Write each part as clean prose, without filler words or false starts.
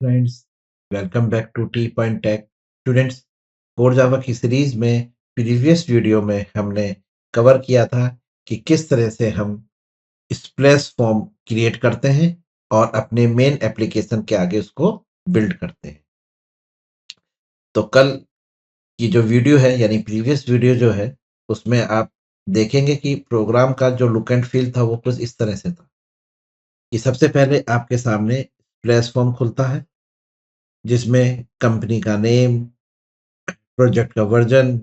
Friends, welcome back to T point tech. Students, core Java की series में previous video में हमने cover किया था कि किस तरह से हम स्प्लैश फॉर्म क्रिएट करते हैं और अपने मेन एप्लीकेशन के आगे उसको बिल्ड करते हैं। तो कल की जो वीडियो है यानी प्रीवियस वीडियो जो है उसमें आप देखेंगे कि प्रोग्राम का जो लुक एंड फील था वो कुछ इस तरह से था कि सबसे पहले आपके सामने स्प्लैश फॉर्म खुलता है जिसमें कंपनी का नेम, प्रोजेक्ट का वर्जन,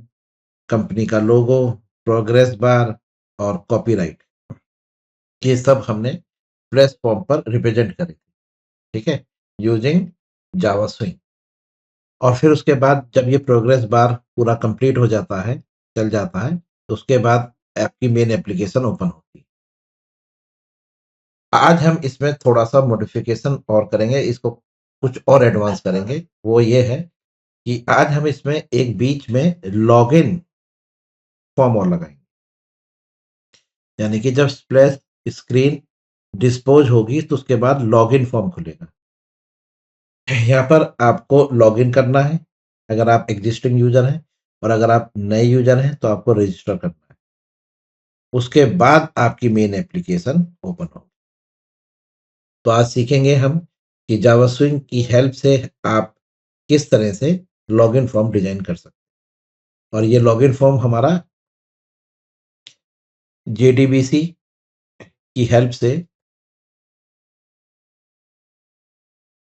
कंपनी का लोगो, प्रोग्रेस बार और कॉपीराइट, ये सब हमने प्लेटफॉर्म पर रिप्रेजेंट करे थे। ठीक है, यूजिंग जावा स्विंग। और फिर उसके बाद जब ये प्रोग्रेस बार पूरा कंप्लीट हो जाता है, चल जाता है, तो उसके बाद आपकी मेन एप्लीकेशन ओपन होती है। आज हम इसमें थोड़ा सा मॉडिफिकेशन और करेंगे, इसको कुछ और एडवांस करेंगे। वो ये है कि आज हम इसमें एक बीच में लॉगिन फॉर्म और लगाएंगे, यानी कि जब स्प्लैश स्क्रीन डिस्पोज होगी तो उसके बाद लॉगिन फॉर्म खुलेगा। यहाँ पर आपको लॉगिन करना है अगर आप एग्जिस्टिंग यूजर हैं, और अगर आप नए यूजर हैं तो आपको रजिस्टर करना है। उसके बाद आपकी मेन एप्लीकेशन ओपन होगी। तो आज सीखेंगे हम कि जावा स्विंग की हेल्प से आप किस तरह से लॉगिन फॉर्म डिजाइन कर सकते हैं। और ये लॉगिन फॉर्म हमारा जेडीबीसी की हेल्प से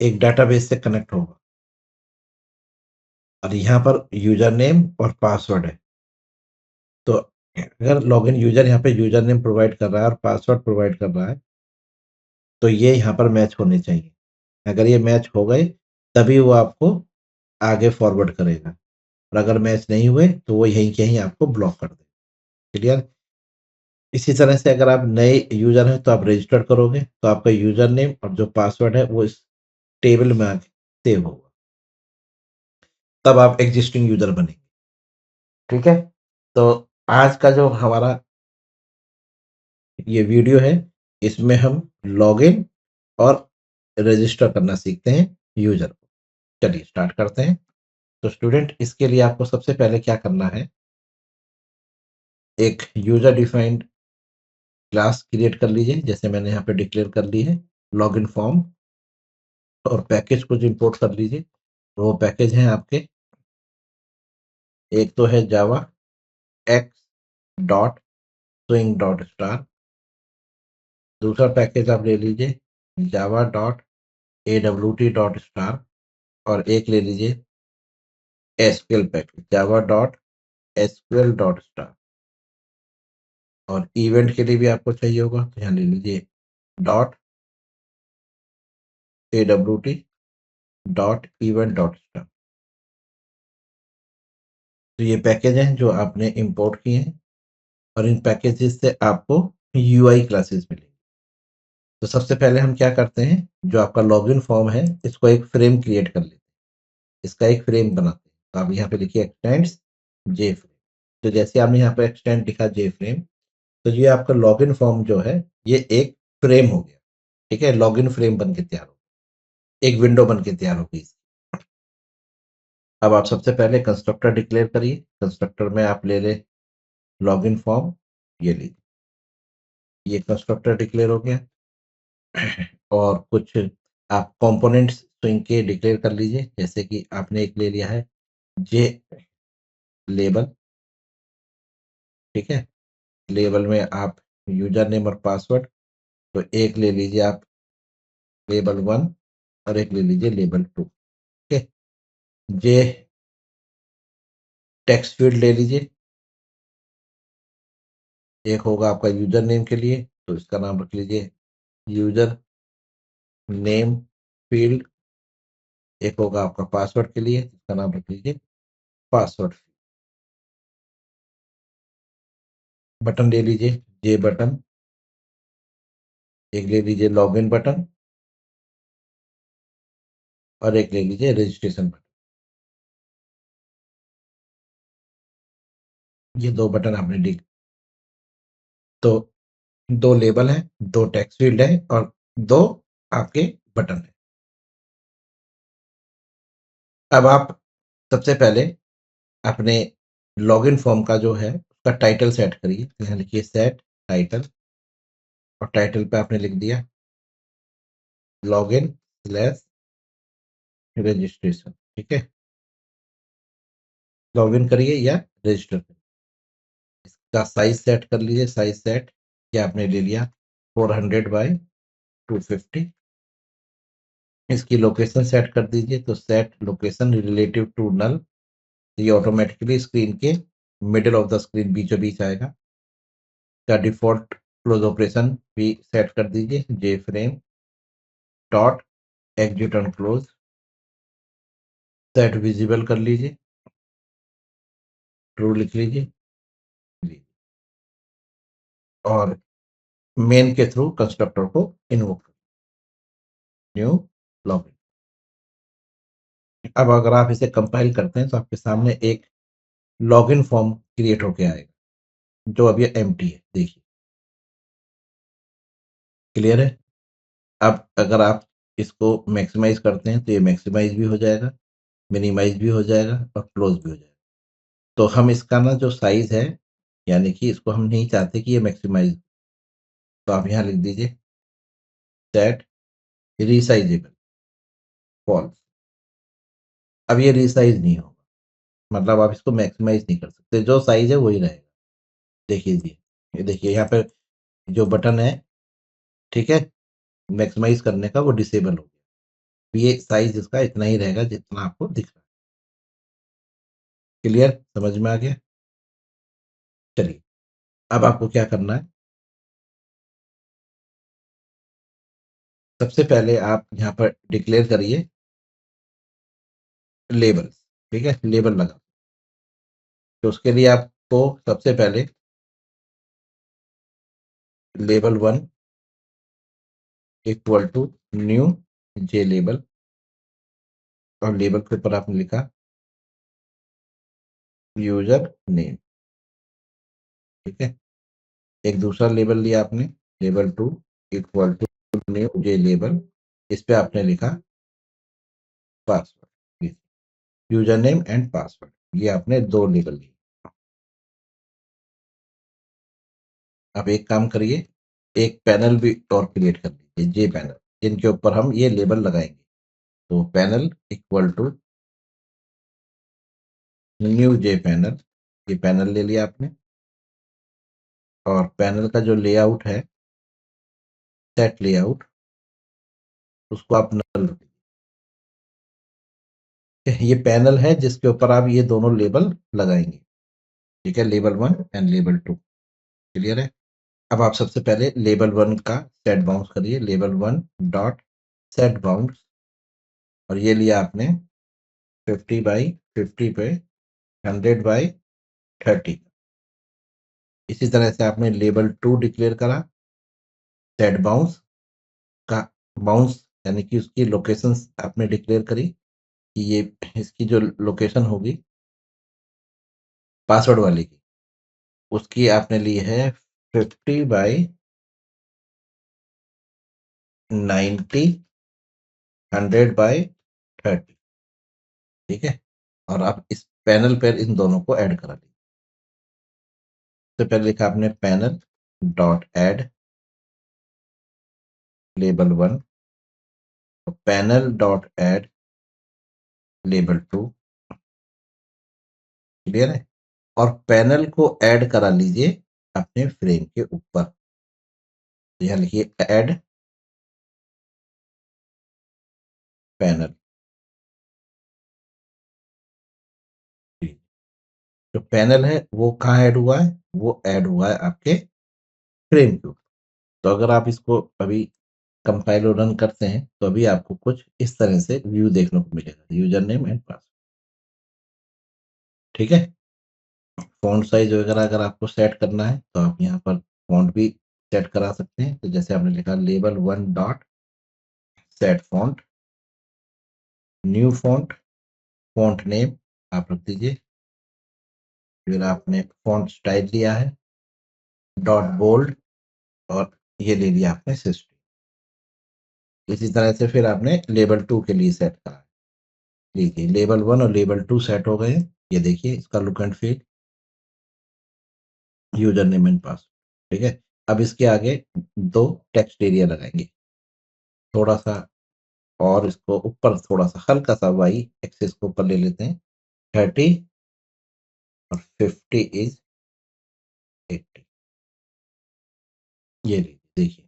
एक डाटाबेस से कनेक्ट होगा, और यहाँ पर यूजर नेम और पासवर्ड है। तो अगर लॉगिन यूजर यहाँ पे यूजर नेम प्रोवाइड कर रहा है और पासवर्ड प्रोवाइड कर रहा है, तो ये यहाँ पर मैच होने चाहिए। अगर ये मैच हो गए तभी वो आपको आगे फॉरवर्ड करेगा, और अगर मैच नहीं हुए तो वो यहीं के यहीं आपको ब्लॉक कर देगा। क्लियर? इसी तरह से अगर आप नए यूजर हैं तो आप रजिस्टर करोगे तो आपका यूजर नेम और जो पासवर्ड है वो इस टेबल में आके सेव होगा, तब आप एग्जिस्टिंग यूजर बनेंगे। ठीक है, तो आज का जो हमारा ये वीडियो है इसमें हम लॉगिन और रजिस्टर करना सीखते हैं यूजर को। चलिए स्टार्ट करते हैं। तो स्टूडेंट, इसके लिए आपको सबसे पहले क्या करना है, एक यूजर डिफाइंड क्लास क्रिएट कर लीजिए, जैसे मैंने यहाँ पे डिक्लेयर कर ली है लॉगिन फॉर्म। और पैकेज कुछ इंपोर्ट कर लीजिए। तो वो पैकेज हैं आपके, एक तो है जावा x dot swing dot star. दूसरा पैकेज आप ले लीजिए Java dot A W T dot star. और एक ले लीजिए SQL package Java dot SQL dot star. और इवेंट के लिए भी आपको चाहिए होगा तो यहाँ ले लीजिए dot A W T dot event dot star. तो ये पैकेज हैं जो आपने इंपोर्ट किए हैं, और इन पैकेजेस से आपको यूआई क्लासेस मिलेंगी। तो सबसे पहले हम क्या करते हैं, जो आपका लॉगिन फॉर्म है इसको एक फ्रेम क्रिएट कर लेते हैं, इसका एक फ्रेम बनाते हैं। तो आप यहाँ पे लिखिए एक्सटेंड्स जे फ्रेम। तो जैसे आपने यहाँ पे एक्सटेंड लिखा जे फ्रेम, तो ये आपका लॉगिन फॉर्म जो है ये एक फ्रेम हो गया। ठीक है, लॉगिन फ्रेम बन के तैयार हो, एक विंडो बन के तैयार हो गई। अब आप सबसे पहले कंस्ट्रक्टर डिक्लेयर करिए। कंस्ट्रक्टर में आप ले ले लॉगिन फॉर्म, ये लीजिए, ये कंस्ट्रक्टर डिक्लेयर हो गया। और कुछ आप कंपोनेंट्स स्विंग के डिक्लेयर कर लीजिए, जैसे कि आपने एक ले लिया है जे लेबल। ठीक है, लेबल में आप यूजर नेम और पासवर्ड, तो एक ले लीजिए आप लेबल 1 और एक ले लीजिए लेबल 2। ठीक है, जे टेक्स्ट फील्ड ले लीजिए, एक होगा आपका यूजर नेम के लिए तो इसका नाम रख लीजिए यूजर नेम फील्ड। एक होगा आपका पासवर्ड के लिए, इसका नाम रख लीजिए पासवर्ड। बटन ले लीजिए जे बटन, एक ले लीजिए लॉगिन बटन, और एक ले लीजिए रजिस्ट्रेशन बटन। ये दो बटन आपने लिख, तो दो लेबल हैं, दो टेक्स्ट फील्ड है और दो आपके बटन है। अब आप सबसे पहले अपने लॉगिन फॉर्म का जो है उसका टाइटल सेट करिए। यहाँ लिखिए सेट टाइटल, और टाइटल पे आपने लिख दिया लॉगिन स्लैश रजिस्ट्रेशन। ठीक है, लॉगिन करिए या रजिस्टर करिए। इसका साइज सेट कर लीजिए। साइज सेट ये आपने ले लिया 400 बाई 250। इसकी लोकेशन सेट कर दीजिए, तो set location relative to null, ये ऑटोमेटिकली स्क्रीन के मिडिल ऑफ द स्क्रीन बीचों बीच आएगा। का डिफॉल्ट क्लोज ऑपरेशन भी सेट कर दीजिए, J frame dot exit on close. Set visible कर लीजिए, ट्रू लिख लीजिए और मेन के थ्रू कंस्ट्रक्टर को इन्वोक न्यू लॉगिन। अब अगर आप इसे कंपाइल करते हैं तो आपके सामने एक लॉगिन फॉर्म क्रिएट होके आएगा जो अभी एम्प्टी है। देखिए, क्लियर है। अब अगर आप इसको मैक्सिमाइज करते हैं तो ये मैक्सिमाइज भी हो जाएगा, मिनिमाइज भी हो जाएगा और क्लोज भी हो जाएगा। तो हम इसका ना जो साइज है, यानी कि इसको हम नहीं चाहते कि ये मैक्सिमाइज, तो आप यहाँ लिख दीजिए सेट रीसाइजेबल फॉल्स। अब ये रीसाइज नहीं होगा, मतलब आप इसको मैक्सिमाइज नहीं कर सकते, जो साइज है वही रहेगा। देखिए जी, ये देखिए यहाँ पे जो बटन है, ठीक है, मैक्सिमाइज करने का, वो डिसेबल हो गया। ये साइज इसका इतना ही रहेगा जितना आपको दिख रहा है। क्लियर, समझ में आ गया। चलिए, अब आपको क्या करना है, सबसे पहले आप यहाँ पर डिक्लेयर करिए लेबल। ठीक है, लेबल लगा, तो उसके लिए आपको सबसे पहले label 1 equal to new J label, और लेबल के ऊपर आपने लिखा यूजर नेम। ठीक है, एक दूसरा लेबल लिया आपने, label 2 equal to new J label, इस पे आपने लिखा password, user name and password. ये आपने दो लेबल लिए। अब एक काम करिए, एक पैनल भी और क्रिएट कर लीजिए, जे पैनल, जिनके ऊपर हम ये लेबल लगाएंगे। तो panel equal to new J panel, ये पैनल ले लिया आपने, और पैनल का जो लेआउट है, सेट लेआउट, उसको आप नल, ये पैनल है जिसके ऊपर आप ये दोनों लेबल लगाएंगे। ठीक है, लेबल 1 एंड लेबल 2। क्लियर है। अब आप सबसे पहले लेबल 1 का सेट बाउंस करिए, लेबल 1 डॉट सेट बाउंस, और ये लिया आपने 50 बाई 50 पे 100 बाई 30। इसी तरह से आपने लेबल 2 डिक्लेयर करा, सेट बाउंस का बाउंस, यानी कि उसकी लोकेशन आपने डिक्लेयर करी कि ये इसकी जो लोकेशन होगी पासवर्ड वाले की, उसकी आपने ली है 50 बाई 90, 100 बाई 30। ठीक है, और आप इस पैनल पर इन दोनों को ऐड करा लीजिए। सबसे पहले लिखा आपने panel dot add label 1, panel dot add label 2। Clear है, और पैनल को ऐड करा लीजिए अपने फ्रेम के ऊपर। तो यहाँ लिखिए ऐड पैनल। जो पैनल है वो कहाँ ऐड हुआ है, वो ऐड हुआ है आपके फ्रेम के ऊपर। तो अगर आप इसको अभी कंपाइल और रन करते हैं तो अभी आपको कुछ इस तरह से व्यू देखने को मिलेगा, यूजर नेम एंड पासवर्ड। ठीक है, फॉन्ट साइज वगैरह अगर आपको सेट करना है तो आप यहाँ पर फॉन्ट भी सेट करा सकते हैं। तो जैसे आपने लिखा label 1 dot set font, new font, font name आप रख दीजिए, फिर आपने फॉन्ट स्टाइल लिया है डॉट बोल्ड, और ये ले लिया आपने सिस्टम। इसी तरह से फिर आपने लेबल 2 के लिए सेट करा। देखिए लेबल 1 और लेबल 2 सेट हो गए हैं। ये देखिए इसका look and feel, user name and password. ठीक है, अब इसके आगे 2 टेक्स्ट एरिया लगाएंगे, थोड़ा सा, और इसको ऊपर थोड़ा सा हल्का सा वाई एक्सिस को ऊपर ले लेते हैं। 30 और 50 इज 80। ये लीजिए देखिए,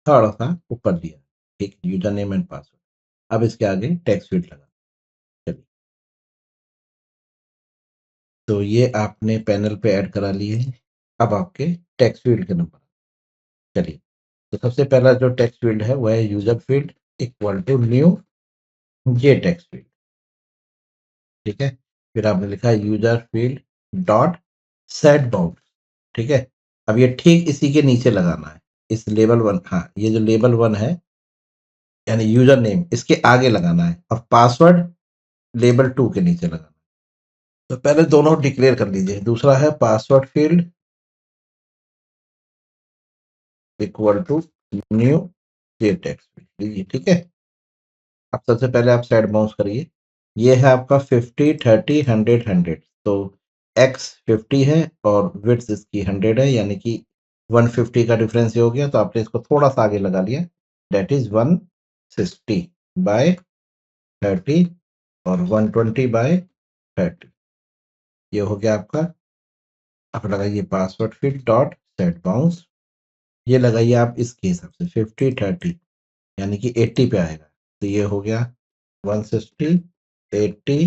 थोड़ा सा ऊपर दिया। ठीक, यूजर नेम एंड पासवर्ड। अब इसके आगे टेक्स्ट फील्ड लगा। चलिए, तो ये आपने पैनल पे ऐड करा लिए हैं। अब आपके टेक्स्ट फील्ड के नंबर। चलिए, तो सबसे पहला जो टेक्स्ट फील्ड है वो है user field equal to new ये टेक्स्ट फील्ड। ठीक है, फिर आपने लिखा है user field dot set bound. ठीक है, अब ये ठीक इसी के नीचे लगाना है, इस लेबल 1, हाँ ये जो लेबल 1 है यानी यूजर नेम, इसके आगे लगाना है, और पासवर्ड लेबल 2 के नीचे लगाना है। तो पहले दोनों डिक्लेयर कर लीजिए। दूसरा है password field equal to new ये टेक्स्ट फील्ड लीजिए। ठीक है, अब सबसे पहले आप सेट बाउंस करिए। ये है आपका 50 30 100 100। तो एक्स 50 है और विड्थ इसकी 100 है, यानी कि 150 का डिफरेंस ये हो गया। तो आपने इसको थोड़ा सा आगे लगा लिया, दैट इज 160 बाय 30 और 120 बाय 30। ये हो गया आपका। अब लगाइए password field dot set bounce. ये लगाइए आप इसके हिसाब से 50 30, यानी कि 80 पे आएगा। तो ये हो गया 160 80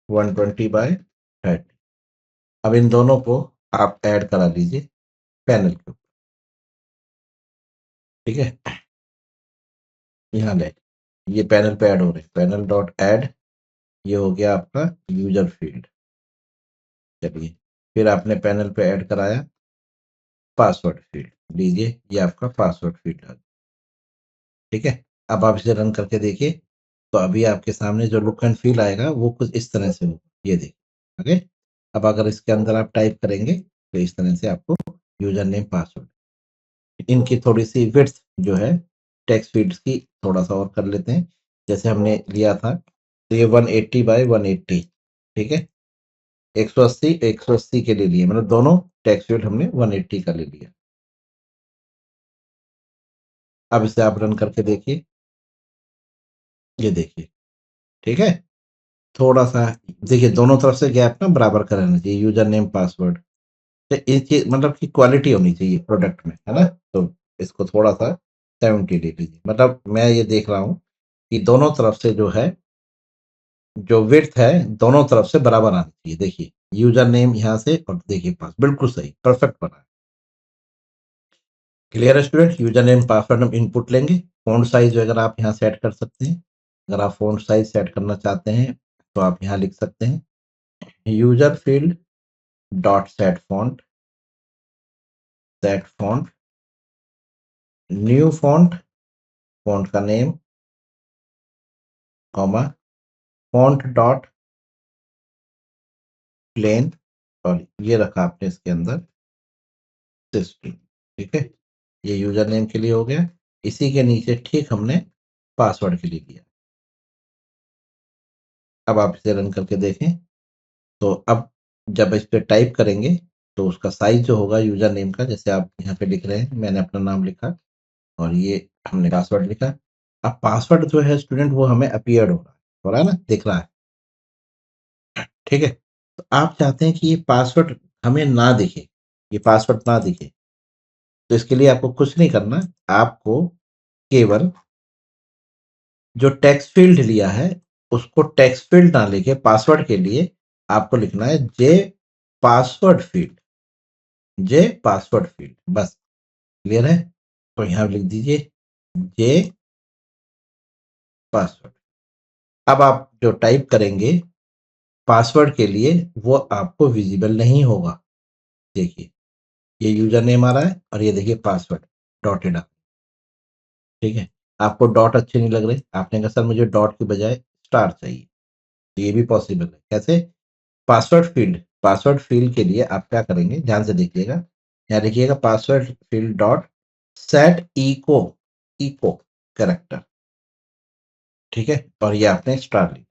120 बाय 30। अब इन दोनों को आप ऐड करा लीजिए पैनल के ऊपर। ठीक है, यहाँ ले, ये पैनल पे ऐड हो रहे हैं, पैनल डॉट ऐड। ये हो गया आपका यूजर फील्ड। चलिए, फिर आपने पैनल पे ऐड कराया पासवर्ड फील्ड, लीजिए ये आपका पासवर्ड फील्ड है। ठीक है, अब आप इसे रन करके देखिए, तो अभी आपके सामने जो लुक एंड फील आएगा वो कुछ इस तरह से होगा। ये देखिए। ओके, अब अगर इसके अंदर आप टाइप करेंगे तो इस तरह से आपको यूजर नेम पासवर्ड, इनकी थोड़ी सी विड्थ जो है टेक्स्ट फील्ड्स की थोड़ा सा और कर लेते हैं, जैसे हमने लिया था। तो ये 180 बाय 180। ठीक है, 180 180 के लिए लिए, मतलब दोनों टेक्स्ट फील्ड हमने 180 का ले लिया। अब इसे आप रन करके देखिए, ये देखिए। ठीक है, थोड़ा सा देखिए, दोनों तरफ से गैप ना बराबर का रहना चाहिए, यूजर नेम पासवर्ड। तो ये चीज मतलब कि क्वालिटी होनी चाहिए प्रोडक्ट में, है ना। तो इसको थोड़ा सा 70 ले लीजिए, मतलब मैं ये देख रहा हूँ कि दोनों तरफ से जो है, जो विड्थ है दोनों तरफ से बराबर आनी चाहिए। देखिए यूजर नेम यहाँ से, और देखिए पास बिल्कुल सही परफेक्ट बना है। क्लियर है स्टूडेंट, यूजर नेम पासवर्ड हम इनपुट लेंगे। फ़ॉन्ट साइज वगैरह आप यहाँ सेट कर सकते हैं। अगर आप फ़ॉन्ट साइज सेट करना चाहते हैं तो आप यहाँ लिख सकते हैं user field dot set font new font, font का name, comma, font dot plain, और ये रखा आपने इसके अंदर स्ट्रिंग। ठीक है, ये यूजर नेम के लिए हो गया। इसी के नीचे ठीक हमने पासवर्ड के लिए दिया। अब आप इसे रन करके देखें, तो अब जब इस पे टाइप करेंगे तो उसका साइज जो होगा यूजर नेम का, जैसे आप यहाँ पे लिख रहे हैं, मैंने अपना नाम लिखा और ये हमने पासवर्ड लिखा। अब पासवर्ड जो है स्टूडेंट वो हमें अपीयर्ड हो रहा है ना, दिख रहा है। ठीक है, तो आप चाहते हैं कि ये पासवर्ड हमें ना दिखे, ये पासवर्ड ना दिखे, तो इसके लिए आपको कुछ नहीं करना। आपको केवल जो टेक्स्ट फील्ड लिया है उसको टेक्स्ट फील्ड ना लिखे, पासवर्ड के लिए आपको लिखना है जे पासवर्ड फील्ड, जे पासवर्ड फील्ड, बस। क्लियर है, तो यहां लिख दीजिए जे पासवर्ड। अब आप जो टाइप करेंगे पासवर्ड के लिए वो आपको विजिबल नहीं होगा। देखिए ये यूजर नेम आ रहा है और ये देखिए पासवर्ड डॉटेड आ। ठीक है, आपको डॉट अच्छे नहीं लग रहे, आपने कहा सर मुझे डॉट की बजाय स्टार चाहिए, तो ये भी पॉसिबल है। कैसे? पासवर्ड फील्ड के लिए आप क्या करेंगे, ध्यान से देखिएगा। यहाँ लिखिएगा password field dot set echo, echo character. ठीक है? और ये आपने स्टार लिख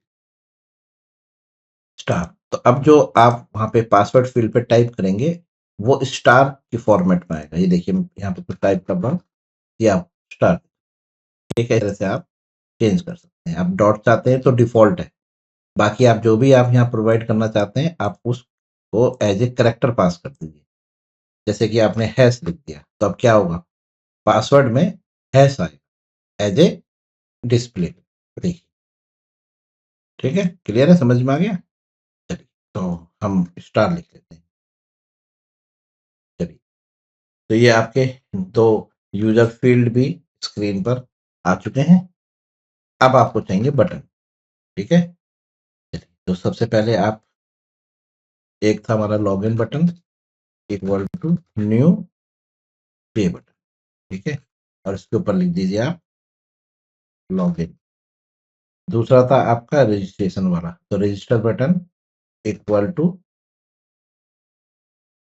स्टार। तो अब जो आप वहाँ पे पासवर्ड फ़ील्ड पे टाइप करेंगे, वो स्टार के फॉर्मेट में आएगा। ये देखिए मैं यहाँ पे कुछ टाइप कर रहा हूँ, ये आप स्टार। ठीक है? इस तरह से आप चेंज कर सकते हैं। आप डॉट चाहते हैं तो डिफ़ॉल्ट है। बाकी आप जो भी आप यहाँ प्रोवाइड करना चाहते हैं, आप उसको एज़ ए करैक्टर पास कर दीजिए। जैसे कि आपने हैश लिख दिया, तो अब क्या होगा? पासवर्ड में हैश आएगा एज़ ए डिस्प्ले। देखिए, ठीक है? क्लियर है? समझ में आ गया? चलिए, तो हम स्टार लिख लेते हैं। चलिए, तो ये आपके 2 यूज़र फ़ील्ड भी स्क्रीन पर आ चुके हैं। अब आपको चाहिए बटन, ठीक है? चलिए, तो सबसे पहले आप एक था हमारा login button equal to new पे बटन, ठीक है? और इसके ऊपर लिख दीजिए आप लॉगिन। दूसरा था आपका रजिस्ट्रेशन वाला, तो register button equal to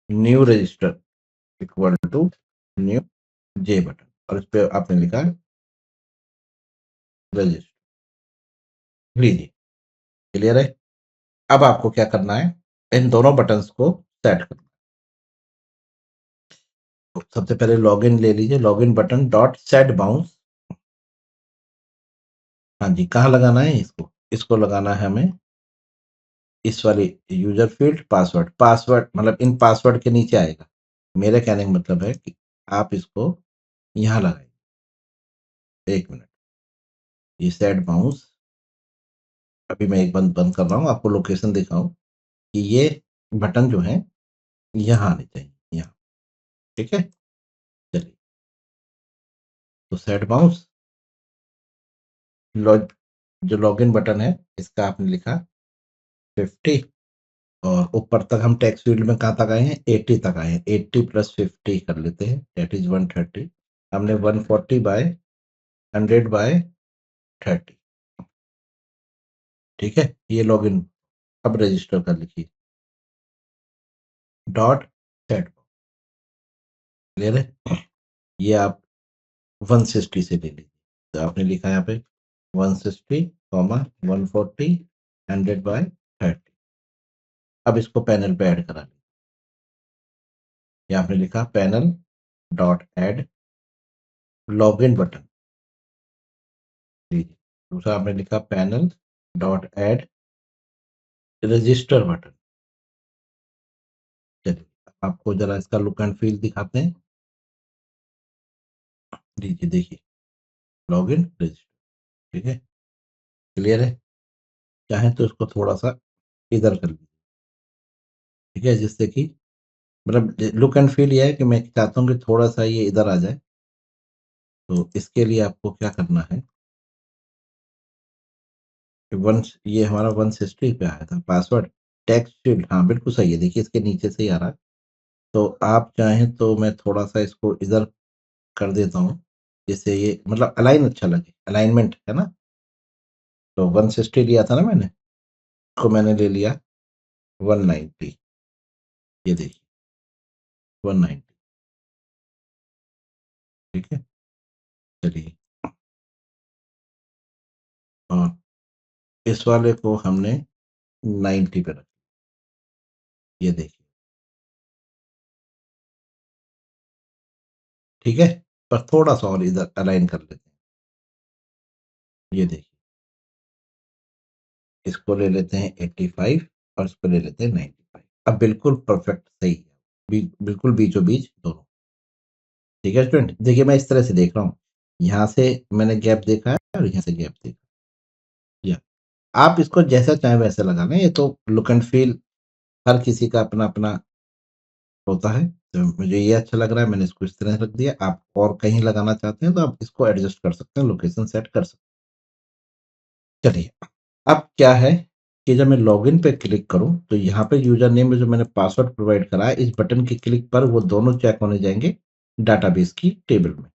new register equal to new J button, और इस पे आपने लिखा रजिस्टर। लीजिए, क्लियर है? अब आपको क्या करना है, इन दोनों बटन्स को सेट करना है। तो सबसे पहले लॉगिन ले लीजिए, login button dot set bounce. हाँ जी, कहाँ लगाना है इसको? इसको लगाना है हमें इस वाली यूजर फील्ड पासवर्ड। पासवर्ड मतलब इन पासवर्ड के नीचे आएगा। मेरे कहने का मतलब है कि आप इसको यहाँ लगाइए। 1 मिनट, ये सेट बाउंस, अभी मैं एक बंद बंद कर रहा हूँ, आपको लोकेशन दिखाऊँ कि ये बटन जो है यहाँ आने चाहिए, यहाँ, ठीक है? चलिए, तो सेट बाउंस लॉग जो लॉगिन बटन है, इसका आपने लिखा 50, और ऊपर तक हम टेक्स्ट फील्ड में कहाँ तक आए हैं? 80 तक आए हैं। 80 प्लस 50 कर लेते हैं, दैट इज़ 130। हमने 140 बाय 100 बाय 30, ठीक है? ये लॉगिन। अब रजिस्टर कर लिखिए, डॉट सेट, क्लियर है? ये आप 160 से ले लीजिए। तो आपने लिखा यहाँ पे 160, 140, 100 बाय 30। अब इसको पैनल पे ऐड करा लीजिए। ये आपने लिखा panel dot add login button, लीजिए। दूसरा आपने लिखा panel dot add register button. चलिए, आपको जरा इसका लुक एंड फील दिखाते हैं। लीजिए, देखिए, लॉगिन रजिस्टर, ठीक है? क्लियर है? चाहें तो इसको थोड़ा सा इधर कर लीजिए, ठीक है? जिससे कि मतलब लुक एंड फील ये है कि मैं चाहता हूँ कि थोड़ा सा ये इधर आ जाए। तो इसके लिए आपको क्या करना है कि वंस ये हमारा 160 पे आया था पासवर्ड, टेक्स्ट फील्ड, हाँ बिल्कुल सही है, देखिए इसके नीचे से ही आ रहा है। तो आप चाहें तो मैं थोड़ा सा इसको इधर कर देता हूँ, जिससे ये मतलब अलाइन अच्छा लगे, अलाइनमेंट है ना? तो 160 लिया था ना मैंने, इसको मैंने ले लिया 190, ये देखिए 190, ठीक है? चलिए, और इस वाले को हमने 90 पे रखा, ये देखिए, ठीक है? पर थोड़ा सा और इधर अलाइन कर लेते हैं, ये देखिए, इसको ले लेते हैं 85 और इसको ले लेते हैं 95। अब बिल्कुल परफेक्ट सही है, बिल्कुल बीचों बीच दोनों, ठीक है स्टूडेंट? देखिए मैं इस तरह से देख रहा हूँ, यहाँ से मैंने गैप देखा है और यहाँ से गैप देखा है, या आप इसको जैसा चाहें वैसे लगा लें, ये तो लुक एंड फील हर किसी का अपना अपना होता है। तो मुझे ये अच्छा लग रहा है, मैंने इसको इस तरह रख दिया। आप और कहीं लगाना चाहते हैं तो आप इसको एडजस्ट कर सकते हैं, लोकेशन सेट कर सकते हैं। चलिए, अब क्या है कि जब मैं लॉगिन पे क्लिक करूँ, तो यहाँ पे यूज़र नेम में जो मैंने पासवर्ड प्रोवाइड करा है, इस बटन के क्लिक पर वो दोनों चेक होने जाएँगे डाटाबेस की टेबल में,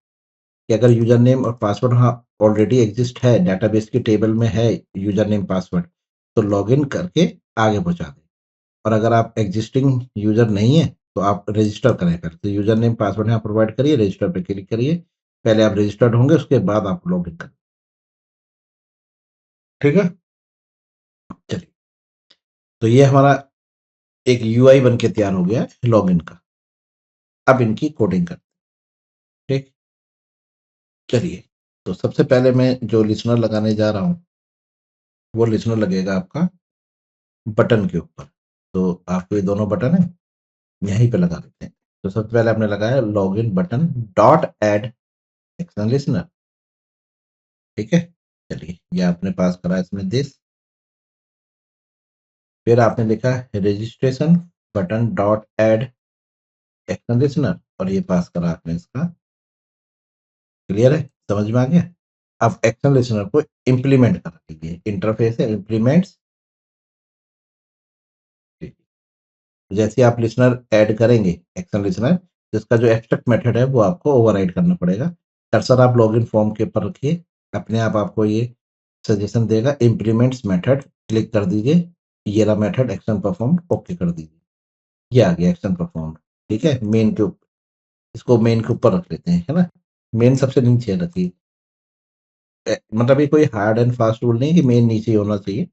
कि अगर यूज़र नेम और पासवर्ड वहाँ ऑलरेडी एक्सिस्ट है, डाटाबेस की टेबल में है यूज़र नेम पासवर्ड, तो लॉगिन करके आगे पहुँचा दें। और अगर आप एक्जिस्टिंग यूज़र नहीं हैं, तो आप रजिस्टर करें पहले। तो यूज़र नेम पासवर्ड यहाँ प्रोवाइड करिए, रजिस्टर पे क्लिक करिए। पहले आप रजिस्टर्ड होंगे, उसके बाद आप लॉगिन करें। ठीक है? चलिए, तो ये हमारा एक यूआई बन के तैयार हो गया है लॉगिन का। अब इनकी कोडिंग करते हैं, ठीक? चलिए, तो सबसे पहले मैं जो लिसनर लगाने जा रहा हूँ, वो लिसनर लगेगा आपका बटन के ऊपर। तो आपको ये दोनों बटन है, यहीं पे लगा देते हैं। तो सबसे पहले आपने लगाया login button dot add action listener, ठीक है? चलिए, ये आपने पास करा इसमें दिस। फिर आपने लिखा registration button dot add action listener, और ये पास करा आपने इसका। क्लियर है? समझ में आ गया? अब एक्शन लिसनर को इम्प्लीमेंट करा लीजिए। इंटरफेस है इम्प्लीमेंट्स। जैसे आप लिसनर ऐड करेंगे एक्शन लिसनर, जिसका जो एब्स्ट्रैक्ट मेथड है वो आपको ओवरराइड करना पड़ेगा। कर्सर आप लॉगिन फॉर्म के ऊपर रखिए, अपने आप आपको ये सजेशन देगा इम्प्लीमेंट्स मेथड, क्लिक कर दीजिए। ये रहा मेथड एक्शन परफॉर्म, ओके कर दीजिए। ये आ गया एक्शन परफॉर्म, ठीक है? मेन के ऊपर, इसको मेन के ऊपर रख लेते हैं, है ना? मेन सबसे नीचे रखिए। मतलब ये कोई हार्ड एंड फास्ट रूल नहीं है कि मेन नीचे ही होना चाहिए।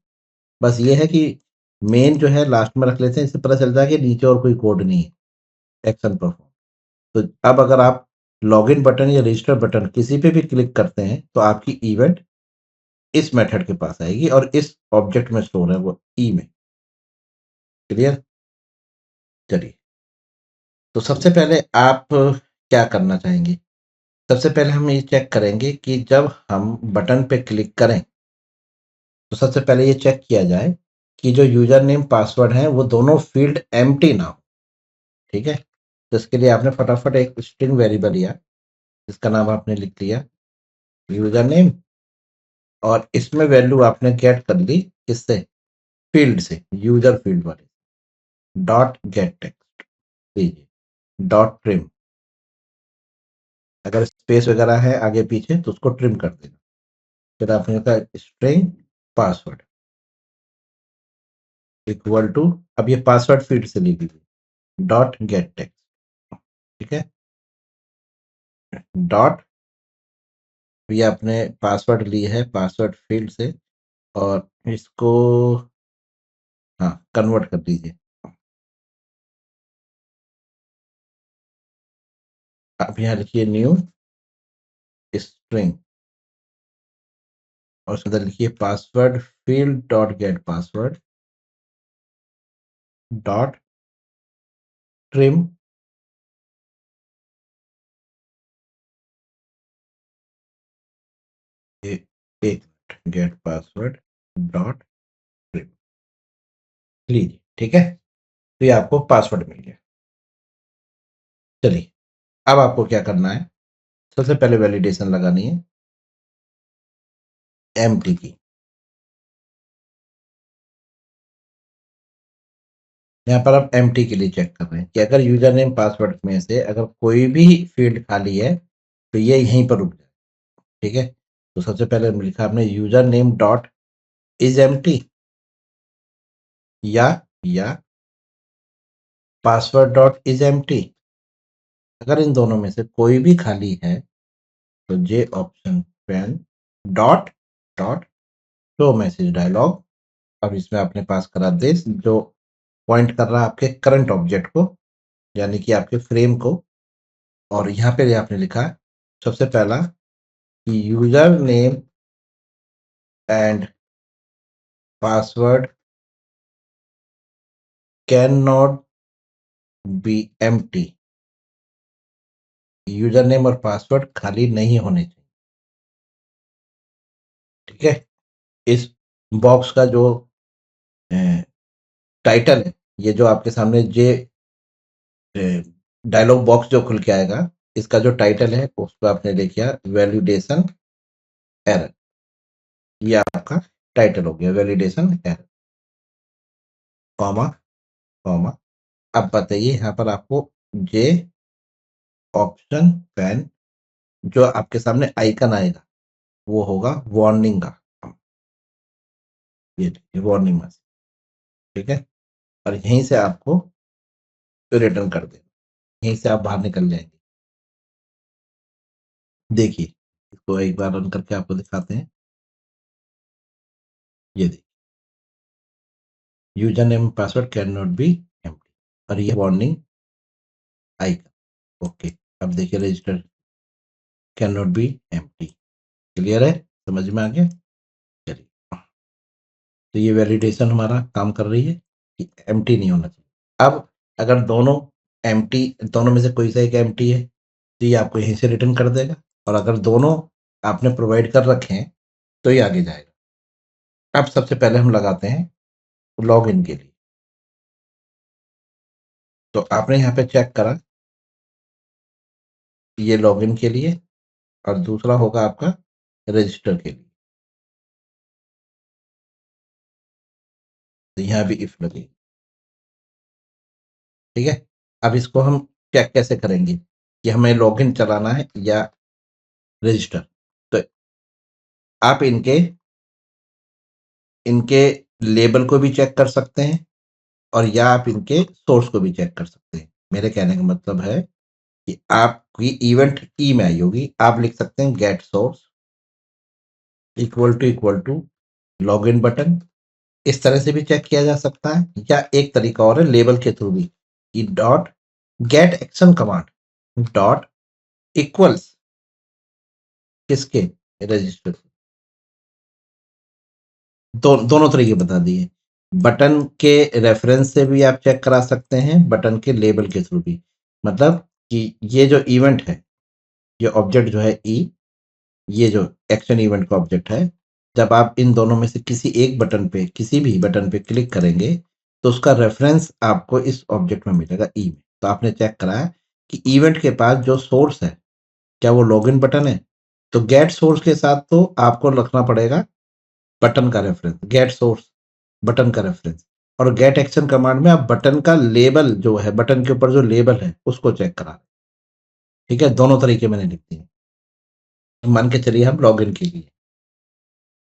बस ये है कि मेन जो है लास्ट में रख लेते हैं, इससे पता चलता है कि नीचे और कोई कोड नहीं है। Action perform. तो अब अगर आप लॉगिन बटन या रजिस्टर बटन किसी पे भी क्लिक करते हैं, तो आपकी इवेंट इस मेथड के पास आएगी और इस ऑब्जेक्ट में स्टोर है वो ई में। क्लियर? चलिए, तो सबसे पहले आप क्या करना चाहेंगे? सबसे पहले हम ये चेक करेंगे कि जब हम बटन पे क्लिक करें, तो सबसे पहले ये चेक किया जाए कि जो यूजर नेम पासवर्ड है वो दोनों फील्ड एम्प्टी ना हो, ठीक है? तो इसके लिए आपने फटाफट एक स्ट्रिंग वेरिएबल लिया, जिसका नाम आपने लिख लिया यूजर नेम, और इसमें वैल्यू आपने गेट कर ली किससे? फील्ड से, यूजर फील्ड वाले। डॉट गेट टेक्स्ट लीजिए, डॉट ट्रिम। अगर स्पेस वगैरह है आगे पीछे तो उसको ट्रिम कर देना। फिर आपने कहा स्ट्रिंग पासवर्ड इक्वल टू, अब ये पासवर्ड फील्ड से ली गई, डॉट गेट टेक्स्ट, ठीक है? डॉट, ये आपने पासवर्ड ली है पासवर्ड फील्ड से, और इसको हाँ कन्वर्ट कर दीजिए। आप यहाँ लिखिए न्यू स्ट्रिंग, और उसके अंदर लिखिए password field dot gate password dot trim. एक गेट पासवर्ड डॉट ट्रिम लीजिए, ठीक है? तो ये आपको पासवर्ड मिल गया। चलिए, अब आपको क्या करना है? सबसे पहले वैलिडेशन लगानी है एम्प्टी की। यहाँ पर आप एम्प्टी के लिए चेक कर रहे हैं कि अगर यूजर नेम पासवर्ड में से अगर कोई भी फील्ड खाली है, तो ये यहीं पर रुक जाए, ठीक है? तो सबसे पहले लिखा आपने user name dot is empty, या पासवर्ड डॉट इज एम्प्टी। अगर इन दोनों में से कोई भी खाली है, तो J option pane dot dot show message dialog. अब इसमें आपने पास करा दिस, जो पॉइंट कर रहा है आपके करंट ऑब्जेक्ट को, यानी कि आपके फ्रेम को। और यहाँ पे आपने लिखा सबसे पहला कि user name and password can not B empty. User name और पासवर्ड खाली नहीं होने चाहिए, ठीक है? इस बॉक्स का जो टाइटल है, ये जो आपके सामने जे डायलॉग बॉक्स जो खुल के आएगा, इसका जो टाइटल है उसको आपने लिखा वैलिडेशन एरर। ये आपका टाइटल हो गया वैलिडेशन एरर, कॉमा कॉमा। अब बताइए यहाँ पर आपको जे ऑप्शन पैन, जो आपके सामने आइकन आएगा वो होगा वार्निंग का, ये वार्निंग मैसेज, ठीक है? और यहीं से आपको रिटर्न कर देना, यहीं से आप बाहर निकल जाएंगे। देखिए, इसको एक बार रन करके आपको दिखाते हैं। ये देखिए, user name password can not B empty, और ये वार्निंग आएगा। ओके, अब देखिए register can not B empty. Clear है, समझ में आ गया? चलिए, तो ये वैलिडेशन हमारा काम कर रही है कि एम्प्टी नहीं होना चाहिए। अब अगर दोनों एम्प्टी, दोनों में से कोई सा एक एम्प्टी है तो ये आपको यहीं से रिटर्न कर देगा, और अगर दोनों आपने प्रोवाइड कर रखे हैं तो ये आगे जाएगा। अब सबसे पहले हम लगाते हैं लॉग इन के लिए। तो आपने यहाँ पे चेक करा, ये लॉग इन के लिए, और दूसरा होगा आपका रजिस्टर के लिए। तो यहाँ भी इफ लगेगी। ठीक है, अब इसको हम चेक कैसे करेंगे कि हमें लॉगिन चलाना है या रजिस्टर? तो आप इनके इनके लेबल को भी चेक कर सकते हैं, और या आप इनके सोर्स को भी चेक कर सकते हैं। मेरे कहने का मतलब है कि आपकी इवेंट ई में आई होगी, आप लिख सकते हैं get source equal to login button. इस तरह से भी चेक किया जा सकता है, या एक तरीका और है लेबल के थ्रू भी, कि dot gate action command dot equals किसके, रजिस्टर। दोनों तरीके बता दिए। बटन के रेफरेंस से भी आप चेक करा सकते हैं, बटन के लेबल के थ्रू भी। मतलब कि ये जो इवेंट है, ये ऑब्जेक्ट जो है ई, ये जो एक्शन इवेंट का ऑब्जेक्ट है, जब आप इन दोनों में से किसी एक बटन पे, किसी भी बटन पे क्लिक करेंगे तो उसका रेफरेंस आपको इस ऑब्जेक्ट में मिलेगा ई में। तो आपने चेक कराया कि इवेंट के पास जो सोर्स है, क्या वो लॉगिन बटन है? तो गेट सोर्स के साथ तो आपको रखना पड़ेगा बटन का रेफरेंस, गेट सोर्स बटन का रेफरेंस, और गेट एक्शन कमांड में आप बटन का लेबल जो है, बटन के ऊपर जो लेबल है उसको चेक करा। ठीक है, दोनों तरीके मैंने लिख दिए। मान के चलिए हम लॉगिन के लिए।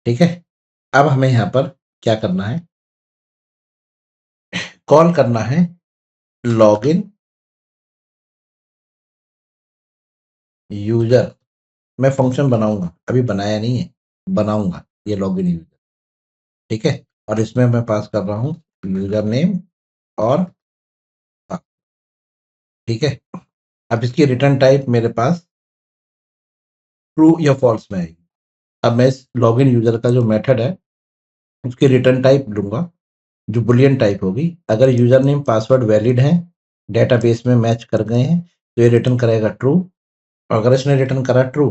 ठीक है, अब हमें यहाँ पर क्या करना है, कॉल करना है लॉगिन यूजर। मैं फंक्शन बनाऊंगा, अभी बनाया नहीं है, बनाऊंगा ये लॉगिन यूजर। ठीक है, और इसमें मैं पास कर रहा हूँ यूजर नेम और ठीक है, अब इसकी रिटर्न टाइप मेरे पास ट्रू या फॉल्स में आएगी। अब मैं इस लॉगिन यूजर का जो मेथड है उसकी रिटर्न टाइप लूंगा, जो बुलियन टाइप होगी। अगर यूजर नेम पासवर्ड वैलिड है, डेटाबेस में मैच कर गए हैं, तो ये रिटर्न करेगा ट्रू। अगर इसने रिटर्न करा ट्रू,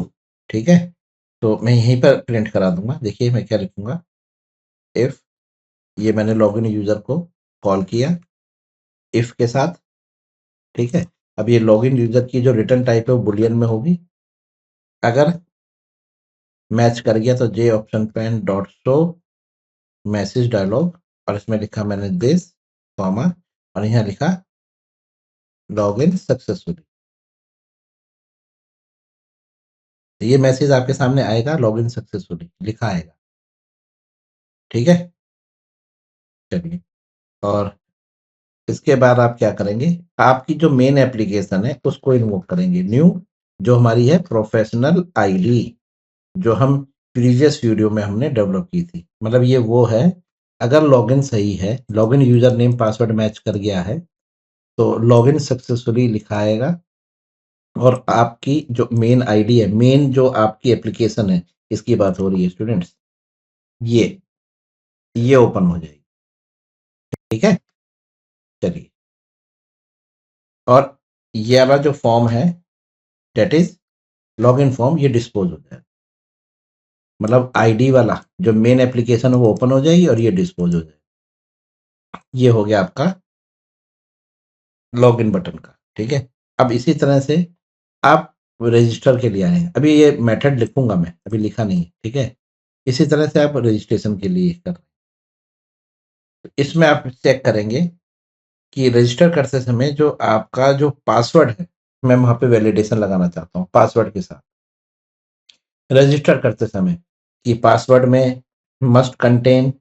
ठीक है, तो मैं यहीं पर प्रिंट करा दूंगा। देखिए मैं क्या लिखूंगा, इफ, ये मैंने लॉगिन यूजर को कॉल किया इफ के साथ। ठीक है, अब ये लॉगिन यूजर की जो रिटर्न टाइप है वो बुलियन में होगी। अगर मैच कर गया तो J option pane dot show message dialog, और इसमें लिखा मैंने दिस कॉमा, और यहाँ लिखा लॉगिन सक्सेसफुली। ये मैसेज आपके सामने आएगा, लॉगिन सक्सेसफुली लिखा आएगा। ठीक है, चलिए, और इसके बाद आप क्या करेंगे, आपकी जो मेन एप्लीकेशन है उसको इन्वोक करेंगे। न्यू, जो हमारी है प्रोफेशनल आईडी, जो हम प्रीवियस वीडियो में हमने डेवलप की थी। मतलब ये वो है, अगर लॉगिन सही है, login user name password match कर गया है, तो लॉगिन सक्सेसफुली लिखा आएगा, और आपकी जो मेन आईडी है, मेन जो आपकी एप्लीकेशन है, इसकी बात हो रही है स्टूडेंट्स, ये ओपन हो जाएगी। ठीक है, चलिए, और ये वाला जो फॉर्म है, डेट इज लॉगिन फॉर्म, ये डिस्पोज हो जाएगा। मतलब आईडी वाला जो मेन एप्लीकेशन है वो ओपन हो जाएगी, और ये डिस्पोज हो जाएगी। ये हो गया आपका लॉगिन बटन का। ठीक है, अब इसी तरह से आप रजिस्टर के लिए आए हैं। अभी ये मेथड लिखूंगा मैं, अभी लिखा नहीं है। ठीक है, इसी तरह से आप रजिस्ट्रेशन के लिए कर, इसमें आप चेक करेंगे कि रजिस्टर करते समय जो आपका जो पासवर्ड है, मैं वहां पे वैलिडेशन लगाना चाहता हूँ पासवर्ड के साथ। रजिस्टर करते समय कि पासवर्ड में मस्ट कंटेन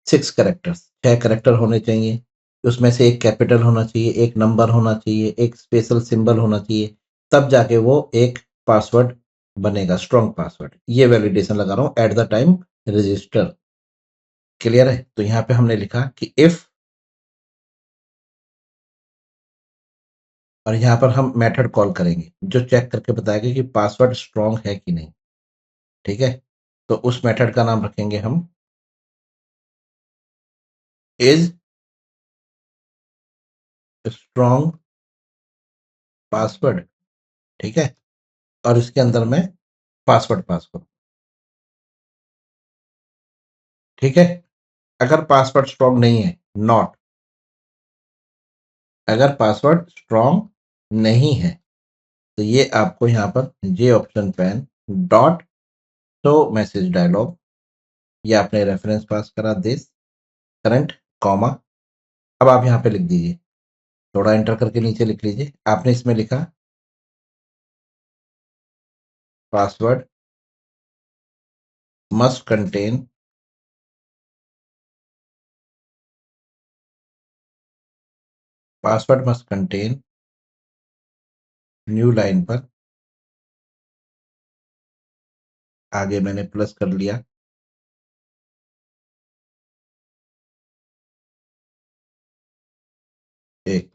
6 कैरेक्टर्स, 6 कैरेक्टर होने चाहिए। उसमें से एक कैपिटल होना चाहिए, एक नंबर होना चाहिए, एक स्पेशल सिंबल होना चाहिए, तब जाके वो एक पासवर्ड बनेगा, स्ट्रॉन्ग पासवर्ड। ये वैलिडेशन लगा रहा हूँ at the time register. Clear है? तो यहाँ पे हमने लिखा कि इफ, और यहाँ पर हम मेथड कॉल करेंगे जो चेक करके बताएगा कि पासवर्ड स्ट्रांग है कि नहीं। ठीक है? तो उस मेथड का नाम रखेंगे हम इज स्ट्रांग पासवर्ड। ठीक है? और इसके अंदर मैं पासवर्ड पास करूँ। ठीक है? अगर पासवर्ड स्ट्रांग नहीं है, नॉट, अगर पासवर्ड स्ट्रांग नहीं है तो ये आपको यहाँ पर J option pane dot show message dialog, ये आपने रेफरेंस पास करा दिस करंट कॉमा। अब आप यहाँ पे लिख दीजिए, थोड़ा एंटर करके नीचे लिख लीजिए। आपने इसमें लिखा password must contain, password must contain new line पर आगे मैंने प्लस कर लिया, एक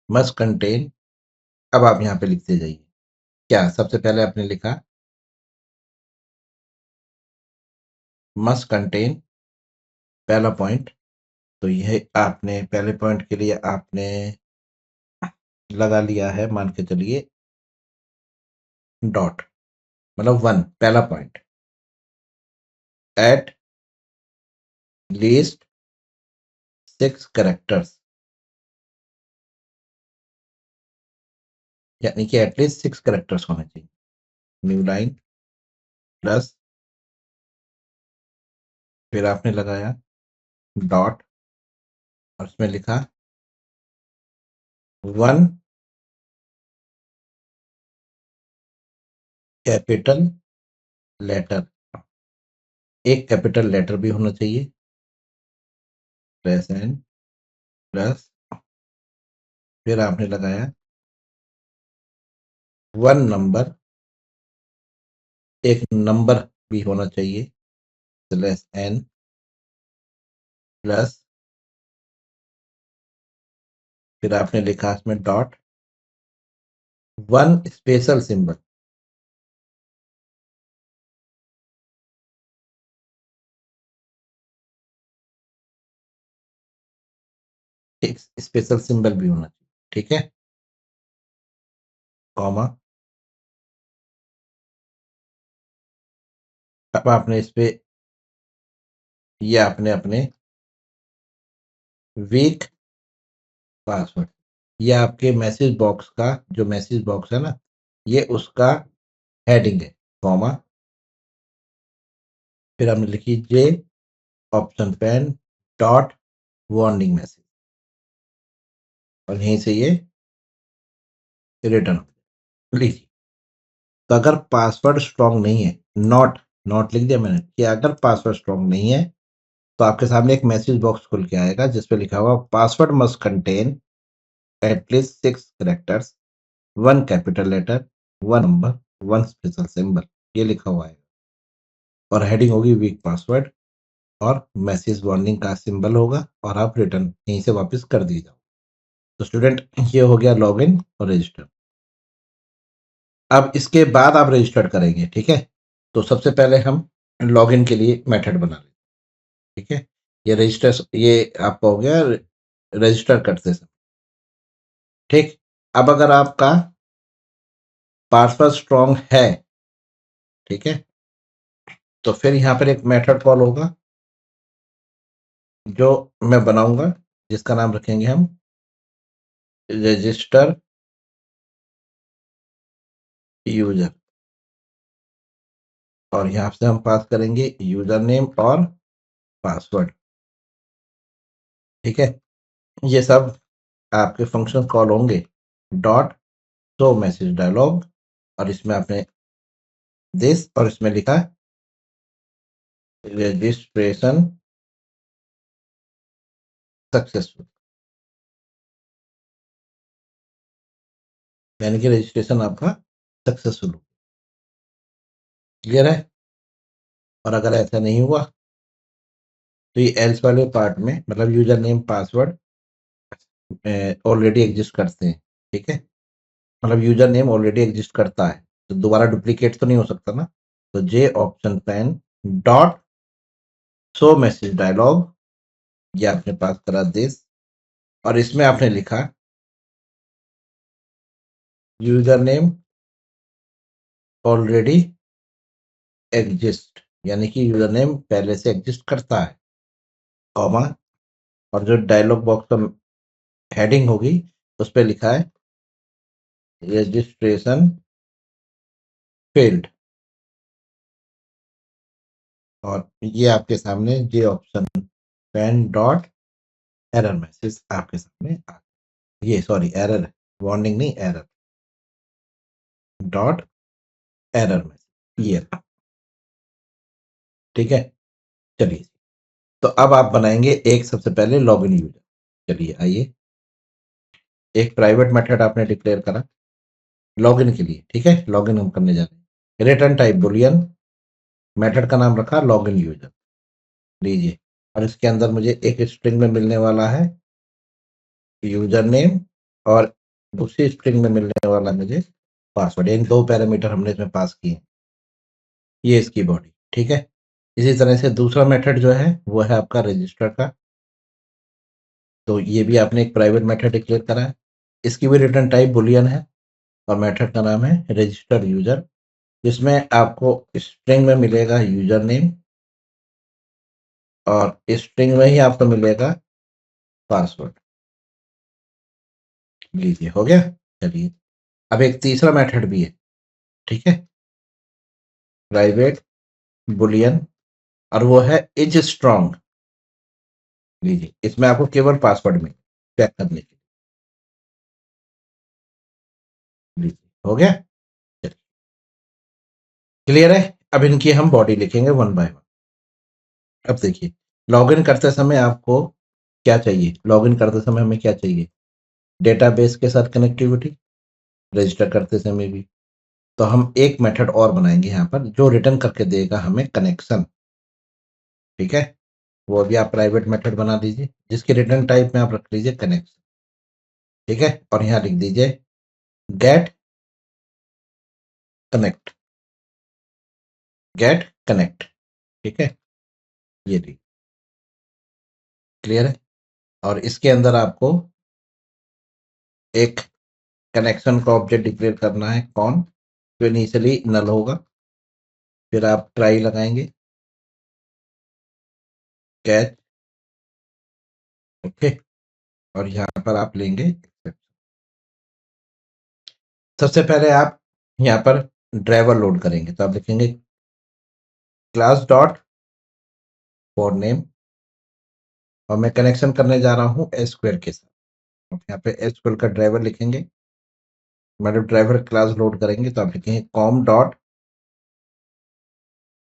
मस्ट कंटेन। अब आप यहाँ पे लिखते जाइए। क्या सबसे पहले आपने लिखा मस्ट कंटेन पहला पॉइंट, तो यह आपने पहले पॉइंट के लिए आपने लगा लिया है, मान के चलिए डॉट, मतलब वन पहला पॉइंट, एट लीस्ट 6 कैरेक्टर्स, यानी कि एटलीस्ट 6 कैरेक्टर्स होने चाहिए। न्यू लाइन प्लस, फिर आपने लगाया डॉट और उसमें लिखा वन कैपिटल लेटर, एक कैपिटल लेटर भी होना चाहिए, प्लस एन प्लस, फिर आपने लगाया वन नंबर, एक नंबर भी होना चाहिए, स्लैश एन प्लस, फिर आपने लिखा इसमें डॉट वन स्पेशल सिंबल, एक स्पेशल सिंबल भी होना चाहिए। ठीक है? कॉमा। अब आपने इस पे, ये आपने अपने वीक पासवर्ड, ये आपके मैसेज बॉक्स का, जो मैसेज बॉक्स है ना, ये उसका हेडिंग है, कॉमा। फिर हमने लिखी J option pane dot warning message, और यहीं से ये रिटर्न लीजिए। तो अगर पासवर्ड स्ट्रांग नहीं है, नॉट, नॉट लिख दिया मैंने कि अगर पासवर्ड स्ट्रांग नहीं है तो आपके सामने एक मैसेज बॉक्स खुल के आएगा जिसपे लिखा हुआ password must contain at least 6 characters, one capital letter, one number, one special symbol, ये लिखा हुआ है। और हेडिंग होगी वीक पासवर्ड, और मैसेज वार्निंग का सिंबल होगा, और आप रिटर्न यहीं से वापस कर दिए जाओ। तो स्टूडेंट, ये हो गया लॉगिन और रजिस्टर। अब इसके बाद आप रजिस्टर करेंगे। ठीक है? तो सबसे पहले हम लॉगिन के लिए मेथड बना लेंगे। ठीक है? ये रजिस्टर, ये आपका हो गया रजिस्टर करते समय। ठीक? अब अगर आपका पासवर्ड स्ट्रांग है, ठीक है, तो फिर यहाँ पर एक मेथड कॉल होगा जो मैं बनाऊंगा, जिसका नाम रखेंगे हम रजिस्टर यूजर, और यहाँ से हम पास करेंगे यूजर नेम और पासवर्ड। ठीक है? ये सब आपके फंक्शन कॉल होंगे डॉट शो मैसेज डायलॉग, और इसमें आपने दिस, और इसमें लिखा रजिस्ट्रेशन सक्सेसफुल, यानी कि रजिस्ट्रेशन आपका सक्सेसफुल हो। क्लियर है? और अगर ऐसा नहीं हुआ तो ये एल्स वाले पार्ट में मतलब user name password already exist करते हैं, ठीक है? मतलब यूजर नेम ऑलरेडी एग्जिस्ट करता है, तो दोबारा डुप्लीकेट तो नहीं हो सकता ना। तो J option pane dot show message dialog, ये आपने पास करा दिस, और इसमें आपने लिखा यूजर नेम ऑलरेडी एग्जिस्ट, यानी कि यूजर नेम पहले से एग्जिस्ट करता है, कॉमा, और जो डायलॉग बॉक्स का हेडिंग होगी उस पर लिखा है रजिस्ट्रेशन फेल्ड, और ये आपके सामने J option pane dot error message आपके सामने आ, ये सॉरी एरर है, वार्निंग नहीं, एरर डॉट एरर मैसेज, ये रहा, ठीक है? चलिए, तो अब आप बनाएंगे एक सबसे पहले लॉगिन यूजर। चलिए आइए, एक प्राइवेट मेथड आपने डिक्लेयर करा लॉगिन के लिए, ठीक है? लॉगिन हम करने जा रहे हैं। रिटर्न टाइप बुलियन, मेथड का नाम रखा लॉगिन यूजर, लीजिए, और इसके अंदर मुझे एक स्ट्रिंग में मिलने वाला है यूजर नेम, और दूसरी स्ट्रिंग में मिलने वाला मुझे पासवर्ड। इन दो पैरामीटर हमने इसमें पास किए, ये इसकी बॉडी, ठीक है? इसी तरह से दूसरा मेथड जो है वो है आपका रजिस्टर का, तो ये भी आपने एक प्राइवेट मेथड डिक्लेयर करा है, इसकी भी रिटर्न टाइप बुलियन है, और मेथड का नाम है रजिस्टर यूजर, जिसमें आपको स्ट्रिंग में मिलेगा यूजर नेम, और स्ट्रिंग में ही आपको मिलेगा पासवर्ड। लीजिए, हो गया। चलिए, अब एक तीसरा मेथड भी है, ठीक है? प्राइवेट बुलियन, और वो है इज स्ट्रॉन्ग। लीजिए, इसमें आपको केवल पासवर्ड में चेक करने के लिए। लीजिए, हो गया। चलिए, क्लियर है? अब इनकी हम बॉडी लिखेंगे वन बाय वन। अब देखिए, लॉगिन करते समय आपको क्या चाहिए? लॉगिन करते समय हमें क्या चाहिए? डेटाबेस के साथ कनेक्टिविटी, रजिस्टर करते समय भी। तो हम एक मेथड और बनाएंगे यहाँ पर जो रिटर्न करके देगा हमें कनेक्शन, ठीक है? वो भी आप प्राइवेट मेथड बना दीजिए, जिसके रिटर्न टाइप में आप रख लीजिए कनेक्शन, ठीक है? और यहाँ लिख दीजिए गेट कनेक्ट, गेट कनेक्ट, ठीक है? ये ली, क्लियर है? और इसके अंदर आपको एक कनेक्शन का ऑब्जेक्ट डिक्लेयर करना है, कौन? जो इनिशियली नल होगा, फिर आप ट्राई लगाएंगे, कैच, ओके, और यहाँ पर आप लेंगे सबसे पहले आप यहाँ पर ड्राइवर लोड करेंगे, तो आप लिखेंगे क्लास डॉट फॉर नेम, और मैं कनेक्शन करने जा रहा हूँ एसक्यूएल के साथ, तो यहाँ पे एसक्यूएल का ड्राइवर लिखेंगे। मतलब ड्राइवर क्लास लोड करेंगे तो आप लिखेंगे com dot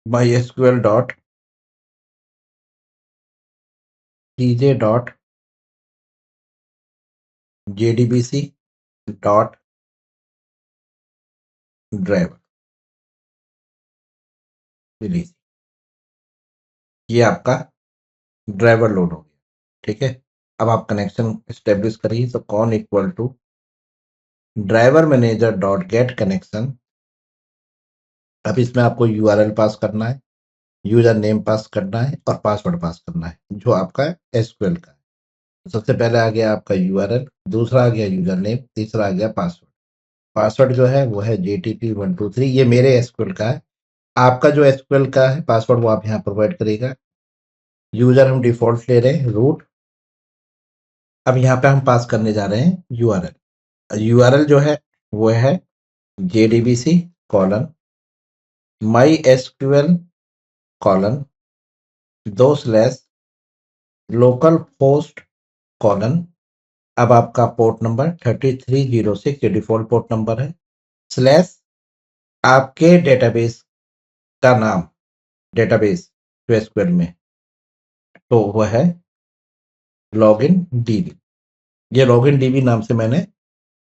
my SQL dot TJ dot JDBC dot driver, release, ये आपका ड्राइवर लोड हो गया, ठीक है? अब आप कनेक्शन स्टेब्लिश करिए, तो con equal to driver manager dot get connection. अब इसमें आपको यूआरएल पास करना है, यूजर नेम पास करना है, और पासवर्ड पास करना है जो आपका एसक्यूएल का है। तो सबसे पहले आ गया आपका यूआरएल, दूसरा आ गया यूजर नेम, तीसरा आ गया पासवर्ड। पासवर्ड जो है वो है JTP123, ये मेरे एसक्यूएल का है। आपका जो एसक्यूएल का है पासवर्ड वो आप यहाँ प्रोवाइड करेगा। यूजर हम डिफॉल्ट ले रहे हैं रूट। अब यहाँ पे हम पास करने जा रहे हैं यूआरएल। यूआरएल जो है वो है JDBC colon my SQL colon 2 slash local host colon, अब आपका पोर्ट नंबर 3306 ये डिफॉल्ट पोर्ट नंबर है, स्लैश आपके डेटाबेस का नाम, डेटाबेस जो एसक्यूएल में, तो वो है लॉगिन डीबी। ये लॉगिन डीबी नाम से मैंने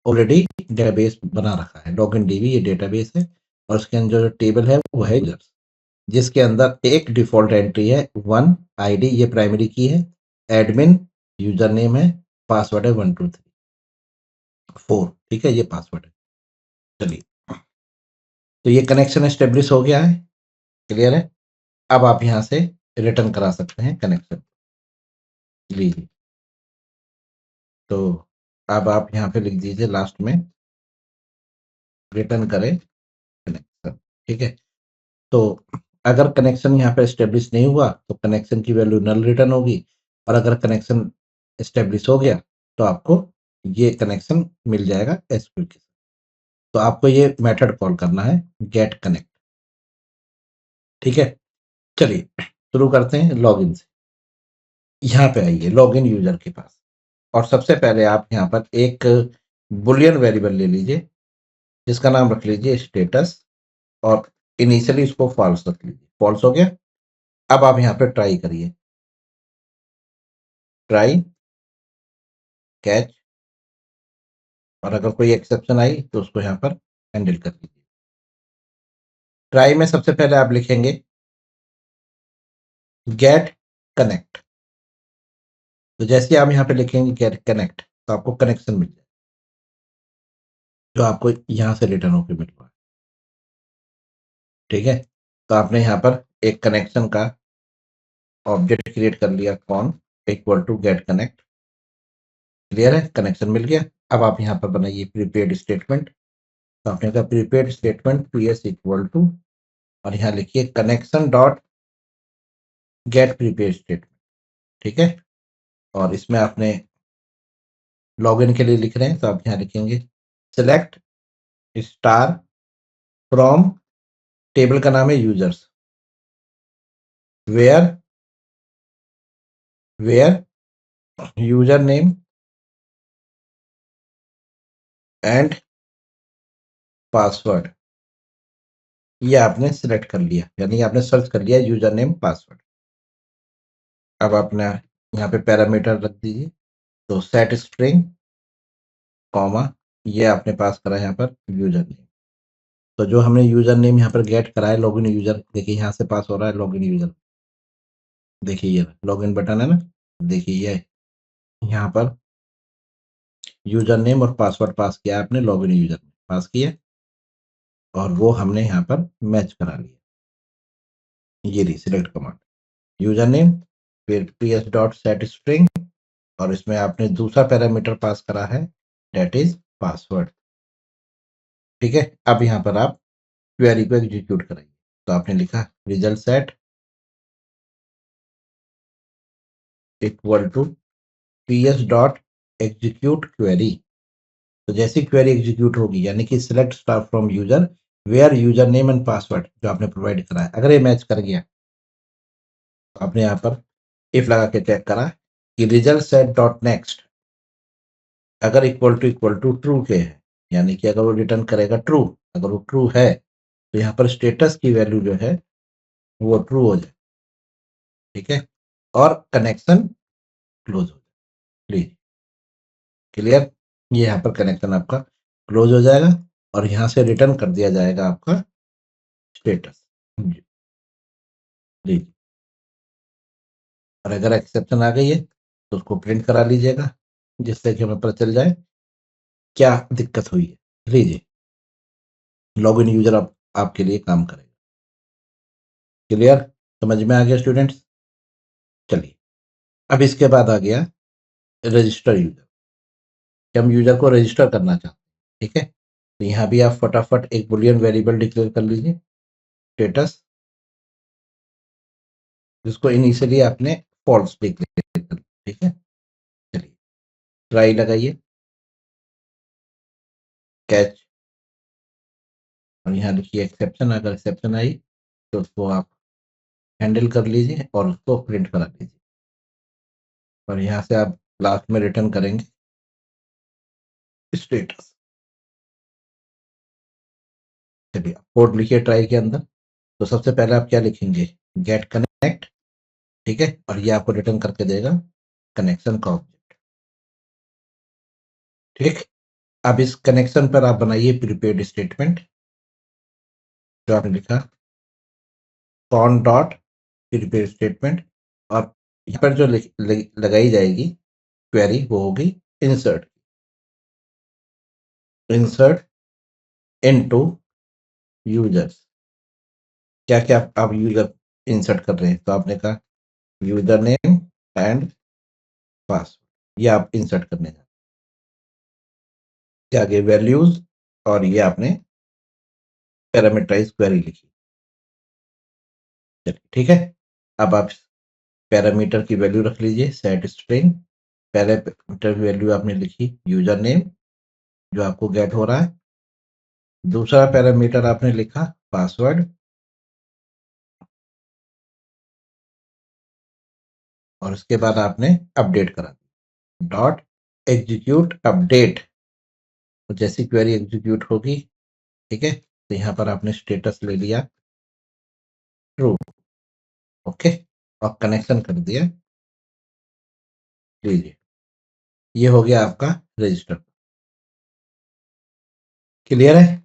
ऑलरेडी डेटाबेस बना रखा है। लॉगिन डीबी ये डेटाबेस है, और उसके अंदर जो टेबल है वो है यूजर्स, जिसके अंदर एक डिफॉल्ट एंट्री है 1 आईडी ये प्राइमरी की है, एडमिन यूजर नेम है, पासवर्ड है 123 4, ठीक है, ये पासवर्ड है। चलिए, तो ये कनेक्शन एस्टेब्लिश हो गया है, क्लियर है। अब आप यहाँ से रिटर्न करा सकते हैं कनेक्शन, लीजिए। तो अब आप यहाँ पे लिख दीजिए लास्ट में, रिटर्न करें कनेक्शन, ठीक है। तो अगर कनेक्शन यहाँ पे एस्टेब्लिश नहीं हुआ तो कनेक्शन की वैल्यू नल रिटर्न होगी, और अगर कनेक्शन एस्टेब्लिश हो गया तो आपको ये कनेक्शन मिल जाएगा एसक्यूएल के साथ। तो आपको ये मेथड कॉल करना है गेट कनेक्ट, ठीक है। चलिए शुरू करते हैं लॉगिन से। यहाँ पे आइए लॉगिन यूजर के पास, और सबसे पहले आप यहाँ पर एक बुलियन वेरिएबल ले लीजिए जिसका नाम रख लीजिए स्टेटस, और इनिशियली इसको फॉल्स रख लीजिए। फॉल्स हो गया। अब आप यहाँ पे ट्राई करिए, ट्राई कैच, और अगर कोई एक्सेप्शन आई तो उसको यहाँ पर हैंडल कर लीजिए। ट्राई में सबसे पहले आप लिखेंगे गेट कनेक्ट। तो जैसे आप यहाँ पे लिखेंगे गेट कनेक्ट तो आपको कनेक्शन मिल जाए जो आपको यहाँ से रिटर्न होकर मिल रहा है, ठीक है। तो आपने यहाँ पर एक कनेक्शन का ऑब्जेक्ट क्रिएट कर लिया, con equal to get connect, clear है, कनेक्शन मिल गया। अब आप यहाँ पर बनाइए प्रीपेड स्टेटमेंट। तो आपने कहा prepared statement PS equal to, और यहाँ लिखिए connection dot get prepared statement, ठीक है। और इसमें आपने लॉगिन के लिए लिख रहे हैं तो आप यहाँ लिखेंगे सिलेक्ट स्टार फ्रॉम, टेबल का नाम है users, where where user name and password. ये आपने सिलेक्ट कर लिया, यानी आपने सर्च कर लिया यूजर नेम पासवर्ड। अब आपने यहाँ पे पैरामीटर रख दीजिए, तो सेट स्ट्रिंग कॉमा, ये आपने पास करा है यहाँ पर यूजर नेम। तो जो हमने यूजर नेम यहाँ पर गेट करा है लॉगिन यूजर, देखिए यहाँ से पास हो रहा है लॉगिन यूजर, देखिए ये लॉगिन बटन है ना, देखिए ये यहाँ पर यूजर नेम और पासवर्ड पास किया आपने, लॉगिन यूजर पास किया, और वो हमने यहाँ पर मैच करा लिया। ये रही सिलेक्ट कमांड, यूजर नेम फिर ps डॉट सेट स्ट्रिंग, और इसमें आपने दूसरा पैरामीटर पास करा है दैट इज पासवर्ड, ठीक है। अब यहाँ पर आप क्वेरी को एग्जीक्यूट करेंगे। तो आपने लिखा result set equal to ps dot execute query. तो जैसी क्वेरी एग्जीक्यूट होगी, यानी कि select star from user where user name and password जो आपने प्रोवाइड करा है, अगर ये मैच कर गया तो आपने यहाँ पर इफ लगा के चेक करा कि रिजल्ट सेट डॉट नेक्स्ट अगर इक्वल टू ट्रू के है, यानी कि अगर वो रिटर्न करेगा ट्रू, अगर वो ट्रू है तो यहाँ पर स्टेटस की वैल्यू जो है वो ट्रू हो जाए, ठीक है, और कनेक्शन क्लोज हो जाए। प्लीज क्लियर, ये यहाँ पर कनेक्शन आपका क्लोज हो जाएगा, और यहाँ से रिटर्न कर दिया जाएगा आपका स्टेटस, जी। और अगर एक्सेप्शन आ गई है तो उसको प्रिंट करा लीजिएगा, जिससे कि हमें पता चल जाए क्या दिक्कत हुई है। लीजिए लॉगिन यूजर आपके लिए काम करेगा। क्लियर, समझ में आ गया स्टूडेंट्स। चलिए, अब इसके बाद आ गया रजिस्टर यूजर, कि हम यूजर को रजिस्टर करना चाहते हैं, ठीक है। तो यहाँ भी आप फटाफट एक बुलियन वेरिएबल डिक्लेयर कर लीजिए स्टेटस, जिसको इनिशियली आपने फॉल्स डिक्लेयर कर, ठीक है। चलिए ट्राई लगाइए कैच, और यहाँ लिखिए एक्सेप्शन, अगर एक्सेप्शन आई तो उसको आप हैंडल कर लीजिए और उसको प्रिंट करा लीजिए, और यहाँ से आप लास्ट में रिटर्न करेंगे स्टेटस। चलिए कोड लिखिए ट्राई के अंदर। तो सबसे पहले आप क्या लिखेंगे गेट कनेक्ट, ठीक है, और ये आपको रिटर्न करके देगा कनेक्शन का ऑब्जेक्ट, ठीक। अब इस कनेक्शन पर आप बनाइए प्रीपेड स्टेटमेंट, जो आपने लिखा कॉन डॉट प्रीपेड स्टेटमेंट, और यहाँ पर जो लगाई जाएगी क्वेरी वो होगी इंसर्ट इंसर्ट इनटू यूजर्स। क्या क्या आप यूजर इंसर्ट कर रहे हैं, तो आपने कहा यूजर नेम एंड पासवर्ड, ये आप इंसर्ट करने जा के आगे वैल्यूज, और ये आपने पैरामीटराइज क्वेरी लिखी। चलिए ठीक है, अब आप पैरामीटर की वैल्यू रख लीजिए सेट स्ट्रिंग। पहले पैरामीटर की वैल्यू आपने लिखी यूजर नेम जो आपको गेट हो रहा है, दूसरा पैरामीटर आपने लिखा पासवर्ड, और उसके बाद आपने अपडेट करा डॉट एग्जीक्यूट अपडेट। तो जैसी क्वेरी एग्जीक्यूट होगी, ठीक है, तो यहाँ पर आपने स्टेटस ले लिया ट्रू। ओके, और कनेक्शन कर दिया। लीजिए, ये हो गया आपका रजिस्टर। क्लियर है?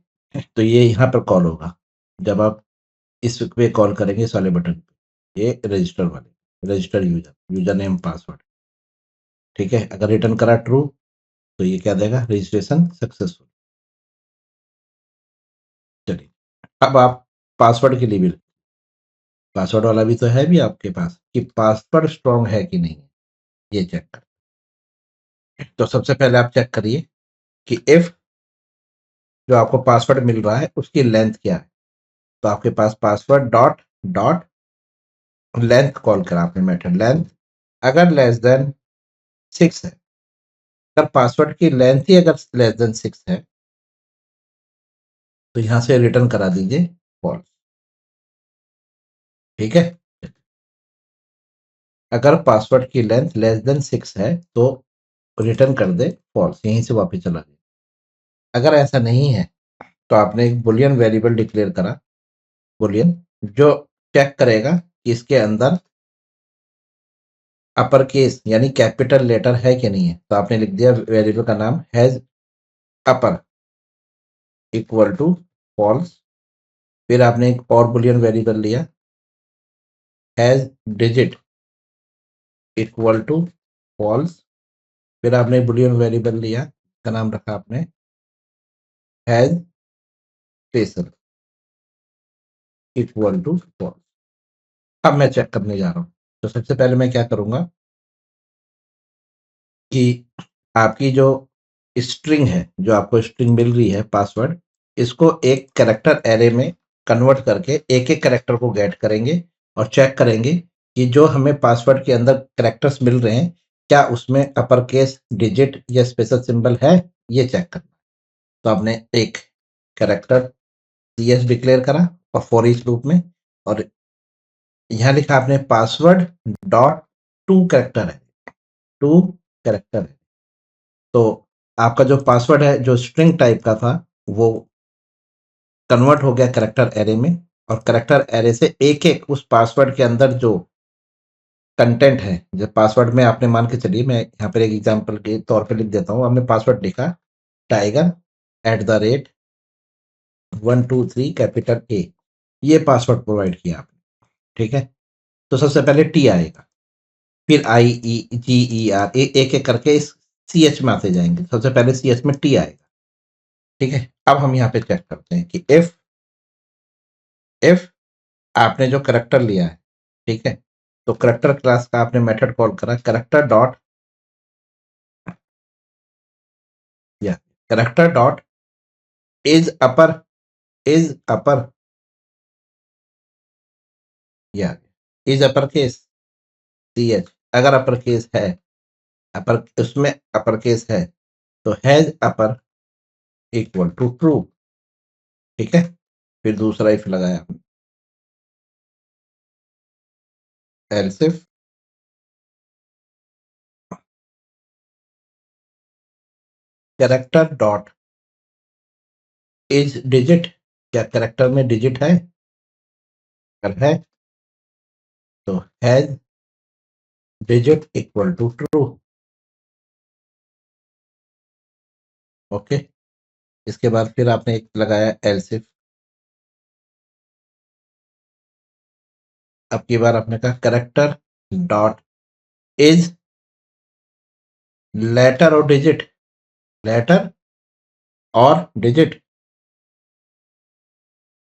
तो ये यहाँ पर कॉल होगा जब आप इस पे कॉल करेंगे इस वाले बटन पे, ये रजिस्टर वाले register user user name password. ठीक है, अगर रिटर्न करा ट्रू तो ये क्या देगा, रजिस्ट्रेशन सक्सेसफुल। चलिए, अब आप पासवर्ड के लिए भी, पासवर्ड वाला भी तो है भी आपके पास कि पासवर्ड स्ट्रांग है कि नहीं है, ये चेक कर। तो सबसे पहले आप चेक करिए कि इफ जो आपको पासवर्ड मिल रहा है उसकी लेंथ क्या है। तो आपके पास password dot dot length call करा आपने मेथड लेंथ, अगर लेस देन 6 है, अगर पासवर्ड की लेंथ ही अगर लेस देन 6 है तो यहां से रिटर्न करा दीजिए फॉल्स। ठीक है, अगर पासवर्ड की लेंथ लेस देन 6 है तो रिटर्न कर दे फॉल्स, यहीं से वापस चला जाए। अगर ऐसा नहीं है तो आपने एक बुलियन वेरिएबल डिक्लेयर करा, बुलियन, जो चेक करेगा कि इसके अंदर अपर केस यानी कैपिटल लेटर है कि नहीं है। तो आपने लिख दिया वेरिएबल का नाम has upper equal to false. फिर आपने एक और बुलियन वेरिएबल लिया has digit equal to false. फिर आपने बुलियन वेरिएबल लिया, का नाम रखा आपने has special equal to false. अब मैं चेक करने जा रहा हूँ। तो सबसे पहले मैं क्या करूंगा कि आपकी जो स्ट्रिंग है, जो आपको स्ट्रिंग मिल रही है पासवर्ड, इसको एक कैरेक्टर एरे में कन्वर्ट करके एक एक कैरेक्टर को गेट करेंगे और चेक करेंगे कि जो हमें पासवर्ड के अंदर कैरेक्टर्स मिल रहे हैं क्या उसमें अपर केस डिजिट या स्पेशल सिंबल है, ये चेक करना। तो आपने एक कैरेक्टर CS डिक्लेयर करा और फॉर ईच लूप में, और यहाँ लिखा आपने पासवर्ड डॉट टू कैरेक्टर है, टू कैरेक्टर है। तो आपका जो पासवर्ड है जो स्ट्रिंग टाइप का था वो कन्वर्ट हो गया कैरेक्टर एरे में, और कैरेक्टर एरे से एक एक उस पासवर्ड के अंदर जो कंटेंट है, जब पासवर्ड में आपने मान के चलिए, मैं यहाँ पर एक एग्जांपल के तौर पे लिख देता हूँ, आपने पासवर्ड लिखा टाइगर @ 123 कैपिटल A, ये पासवर्ड प्रोवाइड किया आपने। ठीक है, तो सबसे पहले टी आएगा, फिर IEGER, एक एक करके इस CH में आते जाएंगे, सबसे पहले CH में टी आएगा। ठीक है, अब हम यहाँ पे चेक करते हैं कि इफ आपने जो करैक्टर लिया है, ठीक है, तो करैक्टर क्लास का आपने मेथड कॉल करा करैक्टर डॉट, या करैक्टर डॉट इज अपर या इज अपर केस CH, अगर अपर केस है, अपर उसमें अपर केस है तो has upper equal to true. ठीक है, फिर दूसरा इफ लगाया आपने, else if character dot is digit, क्या कैरेक्टर में डिजिट है, अगर है तो has digit equal to true. Okay, इसके बाद फिर आपने एक लगाया एल्स इफ, अब की बार आपने कहा कैरेक्टर डॉट इज लेटर और डिजिट, लेटर और डिजिट,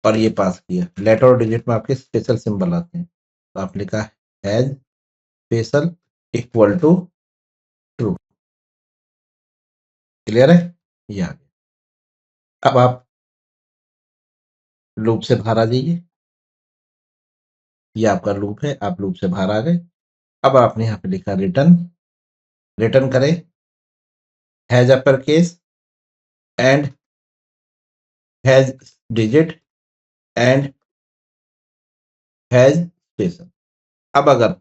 और ये पास किया। लेटर और डिजिट में आपके स्पेशल सिंबल आते हैं, तो आप लिखा has special equal to true. Clear है? ये आ गया। अब आप लूप से बाहर आ जाइए। ये आपका लूप है, आप लूप से बाहर आ गए। अब आपने यहाँ पे लिखा रिटर्न, रिटर्न करें has upper case and has digit and has special. अब अगर